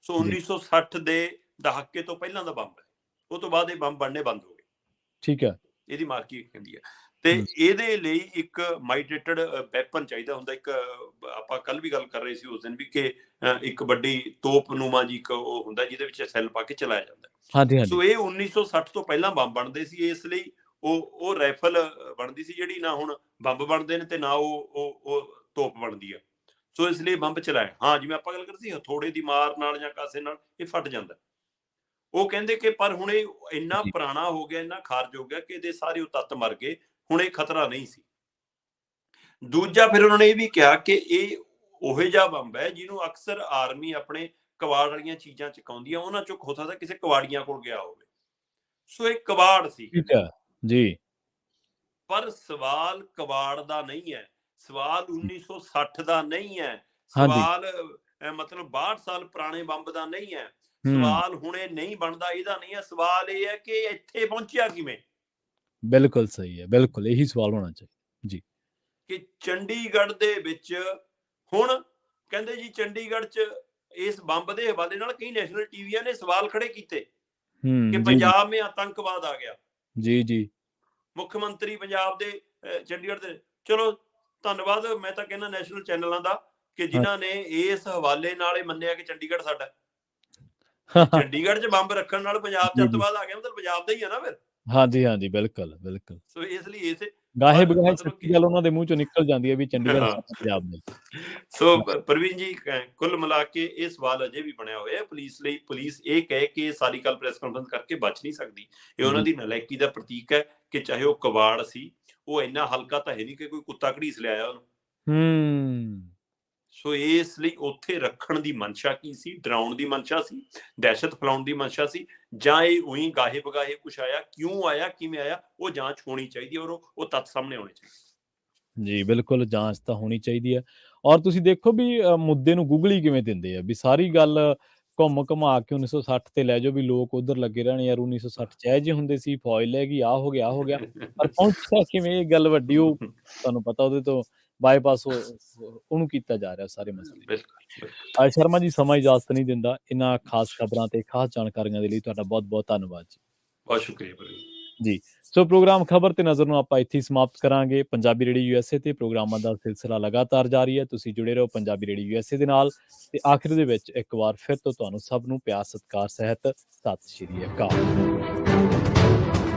ਸੋ 1960 ਦੇ ਦਹਾਕੇ ਤੋਂ ਪਹਿਲਾਂ ਦਾ ਬੰਬ ਹੈ, ਉਹ ਤੋਂ ਬਾਅਦ ਇਹ ਬੰਬ ਬਣਨੇ ਬੰਦ ਹੋ ਗਏ। ਠੀਕ ਹੈ। ਇਹਦੀ ਮਾਰਕਿੰਗ ਕਹਿੰਦੀ ਹੈ। ਤੇ ਇਹਦੇ ਲਈ ਇੱਕ ਮਾਈਟ੍ਰੇਟਡ ਵੈਪਨ ਚਾਹੀਦਾ ਹੁੰਦਾ। ਇੱਕ ਆਪਾਂ ਕੱਲ ਵੀ ਗੱਲ ਕਰ ਰਹੇ ਸੀ ਉਸ ਦਿਨ ਵੀ, ਕਿ ਇੱਕ ਵੱਡੀ ਤੋਪਨੁਮਾ ਜੀ ਇੱਕ ਉਹ ਹੁੰਦਾ ਜਿਹਦੇ ਵਿੱਚ ਸੈੱਲ ਪਾ ਕੇ ਚਲਾਇਆ ਜਾਂਦਾ। ਸੋ ਇਹ 1960 ਤੋਂ ਪਹਿਲਾਂ ਬੰਬ ਬਣਦੇ ਸੀ, ਇਸ ਲਈ ਉਹ ਰਾਈਫਲ ਬਣਦੀ ਸੀ ਜਿਹੜੀ ਨਾ ਹੁਣ ਬੰਬ ਬਣਦੇ ਨੇ ਤੇ ਨਾ ਉਹ ਤੋਪ ਬਣਦੀ ਆ। ਸੋ ਇਸ ਲਈ ਬੰਬ ਚਲਾਇਆ। ਹਾਂ, ਜਿਵੇਂ ਆਪਾਂ ਗੱਲ ਕਰਦੇ ਸੀ ਹਥੌੜੇ ਦੀ ਮਾਰ ਨਾਲ ਜਾਂ ਕਾਸੇ ਨਾਲ ਇਹ ਫਟ ਜਾਂਦਾ। ਉਹ ਕਹਿੰਦੇ ਕਿ ਪਰ ਹੁਣ ਇਹ ਇੰਨਾ ਪੁਰਾਣਾ ਹੋ ਗਿਆ, ਇੰਨਾ ਖਾਰਜ ਹੋ ਗਿਆ ਕਿ ਇਹਦੇ ਸਾਰੇ ਉਹ ਤੱਤ ਮਰ ਗਏ, ਹੁਣ ਇਹ ਖਤਰਾ ਨਹੀਂ ਸੀ। ਦੂਜਾ ਫਿਰ ਉਹਨਾਂ ਨੇ ਇਹ ਵੀ ਕਿਹਾ ਕਿ ਇਹ ਉਹੋ ਜਿਹਾ ਬੰਬ ਹੈ ਜਿਹਨੂੰ ਅਕਸਰ ਆਰਮੀ ਆਪਣੇ ਕਬਾੜ ਵਾਲੀਆਂ ਚੀਜ਼ਾਂ ਚਕਾਉਂਦੀਆਂ, ਉਹਨਾਂ ਚੋਂ ਹੋ ਸਕਦਾ ਕਿਸੇ ਕਬਾੜੀਆਂ ਕੋਲ ਗਿਆ ਹੋਵੇ। ਸੋ ਇਹ ਕਬਾੜ ਸੀ ਜੀ। ਪਰ ਸਵਾਲ ਕਬਾੜ ਦਾ ਨਹੀਂ ਹੈ, ਸਵਾਲ 1960 ਦਾ ਨਹੀਂ ਹੈ, ਹਾਂਜੀ। ਸਵਾਲ ਮਤਲਬ 62 ਸਾਲ ਪੁਰਾਣੇ ਬੰਬ ਦਾ ਨਹੀਂ ਹੈ। ਹੂੰ, ਸਵਾਲ ਹੁਣ ਇਹ ਨਹੀਂ ਬਣਦਾ ਇਹਦਾ ਨਹੀਂ ਹੈ, ਸਵਾਲ ਇਹ ਹੈ ਕਿ ਇੱਥੇ ਪਹੁੰਚਿਆ ਕਿਵੇਂ? ਬਿਲਕੁਲ ਸਹੀ ਹੈ, ਬਿਲਕੁਲ ਇਹੀ ਸਵਾਲ ਹੋਣਾ ਚਾਹੀਦਾ। ਜੀ। ਕਿ ਚੰਡੀਗੜ੍ਹ ਦੇ ਵਿੱਚ ਹੁਣ ਕਹਿੰਦੇ ਜੀ ਚੰਡੀਗੜ੍ਹ 'ਚ ਇਸ ਬੰਬ ਦੇ ਹਵਾਲੇ ਨਾਲ ਕਈ ਨੈਸ਼ਨਲ ਟੀਵੀਆਂ ਨੇ ਸਵਾਲ ਖੜੇ ਕੀਤੇ ਕਿ ਜੀ, ਜੀ। ਪੰਜਾਬ ਮੇਂ ਆਤੰਕਵਾਦ ਆ ਗਿਆ। ਜੀ, ਜੀ। ਮੁੱਖ ਮੰਤਰੀ ਪੰਜਾਬ ਦੇ ਚੰਡੀਗੜ੍ਹ ਦੇ, ਚਲੋ ਧੰਨਵਾਦ ਮੈਂ ਤਾਂ ਕਹਿੰਦਾ ਨੈਸ਼ਨਲ ਚੈਨਲਾਂ ਦਾ ਕਿ ਹਾਂ। ਜਿਨ੍ਹਾਂ ਨੇ ਇਸ ਹਵਾਲੇ ਨਾਲ ਇਹ ਮੰਨਿਆ ਕਿ ਚੰਡੀਗੜ੍ਹ ਸਾਡਾ ਹੈ। ਕਿ ਚੰਡੀਗੜ੍ਹ 'ਚ ਬੰਬ ਰੱਖਣ ਨਾਲ ਪੰਜਾਬ 'ਚ ਜੀ, ਜੀ। ਅੱਤਵਾਦ ਆ ਗਿਆ, ਮਤਲਬ ਪੰਜਾਬ ਦਾ ਹੀ ਹੈ ਨਾ ਫਿਰ। ਹਾਂਜੀ, ਹਾਂਜੀ, ਬਿਲਕੁਲ, ਬਿਲਕੁਲ। ਸੋ ਇਸ ਲਈ ਇਸੇ ਗਾਹੇ-ਬਗਾਹੇ ਮਤਲਬ ਸੱਚੀ ਕਿ ਗੱਲ ਉਹਨਾਂ ਦੇ ਮੂੰਹ ਚੋਂ ਨਿਕਲ ਜਾਂਦੀ ਹੈ ਵੀ ਚੰਡੀਗੜ੍ਹ ਹਾਂ। ਸਾਡਾ ਪੰਜਾਬ ਨਹੀਂ। ਸੋ ਪ੍ਰਵੀਨ ਜੀ, ਕੁੱਲ ਮਿਲਾ ਕੇ ਇਹ ਸਵਾਲ ਅਜੇ ਵੀ ਬਣਿਆ ਹੋਇਆ ਪੁਲਿਸ ਲਈ। ਪੁਲਿਸ ਇਹ ਕਹਿ ਕੇ ਸਾਰੀ ਕੱਲ ਪ੍ਰੈਸ ਕਾਨਫਰੰਸ ਕਰਕੇ ਬਚ ਨਹੀਂ ਸਕਦੀ। ਇਹ ਉਹਨਾਂ ਜੀ। ਦੀ ਨਲਾਇਕੀ ਦਾ ਪ੍ਰਤੀਕ ਹੈ ਕਿ ਚਾਹੇ ਉਹ ਕਬਾੜ ਸੀ, ਉਹ ਇੰਨਾ ਹਲਕਾ ਤਾਂ ਹੈ ਨਹੀਂ ਕਿ ਕੋਈ ਕੁੱਤਾ ਘੜੀਸ ਲਿਆਇਆ ਉਹਨੂੰ। ਹੂੰ। ਸੋ ਇਸ ਲਈ ਉੱਥੇ ਰੱਖਣ ਦੀ ਮਨਸ਼ਾ ਕੀ ਸੀ? ਡਰਾਉਣ ਦੀ ਮਨਸ਼ਾ ਸੀ, ਦਹਿਸ਼ਤ ਫੈਲਾਉਣ ਦੀ ਮਨਸ਼ਾ ਸੀ, ਜਾਂ ਇਹ ਉਹੀ ਗਾਹੇ ਬਗਾਹੇ ਕੁਛ ਆਇਆ? ਕਿਉਂ ਆਇਆ, ਕਿਵੇਂ ਆਇਆ, ਉਹ ਜਾਂਚ ਹੋਣੀ ਚਾਹੀਦੀ ਹੈ ਔਰ ਉਹ ਤੱਥ ਸਾਹਮਣੇ ਆਉਣੇ ਚਾਹੀਦੇ। ਜੀ, ਬਿਲਕੁਲ ਜਾਂਚ ਤਾਂ ਹੋਣੀ ਚਾਹੀਦੀ ਹੈ। ਔਰ ਤੁਸੀਂ ਦੇਖੋ ਵੀ ਮੁੱਦੇ ਨੂੰ ਗੂਗਲੀ ਕਿਵੇਂ ਦਿੰਦੇ ਆ ਵੀ ਸਾਰੀ ਗੱਲ ਘੁੰਮ ਘੁਮਾ ਕੇ 1960 ਤੇ ਲੈ ਜਾਓ ਵੀ ਲੋਕ ਉਧਰ ਲੱਗੇ ਰਹਿਣ, ਯਾਰ 1960 ਚ ਇਹ ਜਿਹੇ ਹੁੰਦੇ ਸੀ, ਫੌਜ ਲੈ ਗਈ, ਆਹ ਹੋ ਗਿਆ, ਆਹ ਹੋ ਗਿਆ। ਪਰ ਪਹੁੰਚਿਆ ਕਿਵੇਂ, ਇਹ ਗੱਲ ਵੱਡੀ, ਉਹ ਤੁਹਾਨੂੰ ਪਤਾ ਉਹਦੇ ਤੋਂ ਬਾਈਪਾਸ ਉਹਨੂੰ ਕੀਤਾ ਜਾ ਰਿਹਾ ਸਾਰੇ ਮਸਲੇ। ਬਿਲਕੁਲ। ਸ਼ਰਮਾ ਜੀ, ਸਮਾਂ ਇਜਾਜ਼ਤ ਨਹੀਂ ਦਿੰਦਾ। ਇਹਨਾਂ ਖਾਸ ਖਬਰਾਂ ਤੇ ਖਾਸ ਜਾਣਕਾਰੀਆਂ ਦੇ ਲਈ ਤੁਹਾਡਾ ਬਹੁਤ-ਬਹੁਤ ਧੰਨਵਾਦ ਜੀ। ਬਹੁਤ ਸ਼ੁਕਰੀਆ ਪ੍ਰਵੀਨ ਜੀ। ਸੋ ਪ੍ਰੋਗਰਾਮ ਖਬਰ ਤੇ ਨਜ਼ਰ ਨੂੰ ਆਪਾਂ ਇੱਥੇ ਹੀ ਸਮਾਪਤ ਕਰਾਂਗੇ। ਪੰਜਾਬੀ ਰੇਡੀਓ ਯੂਐਸਏ ਤੇ ਪ੍ਰੋਗਰਾਮਾਂ ਦਾ ਸਿਲਸਿਲਾ ਲਗਾਤਾਰ ਜਾਰੀ ਹੈ। ਤੁਸੀਂ ਜੁੜੇ ਰਹੋ ਪੰਜਾਬੀ ਰੇਡੀਓ ਯੂਐਸਏ ਦੇ ਨਾਲ। ਤੇ ਆਖਿਰ ਦੇ ਵਿੱਚ ਇੱਕ ਵਾਰ ਫਿਰ ਤੋਂ ਤੁਹਾਨੂੰ ਸਭ ਨੂੰ ਪਿਆਰ ਸਤਿਕਾਰ ਸਹਿਤ ਸਤਿ ਸ਼੍ਰੀ ਅਕਾਲ।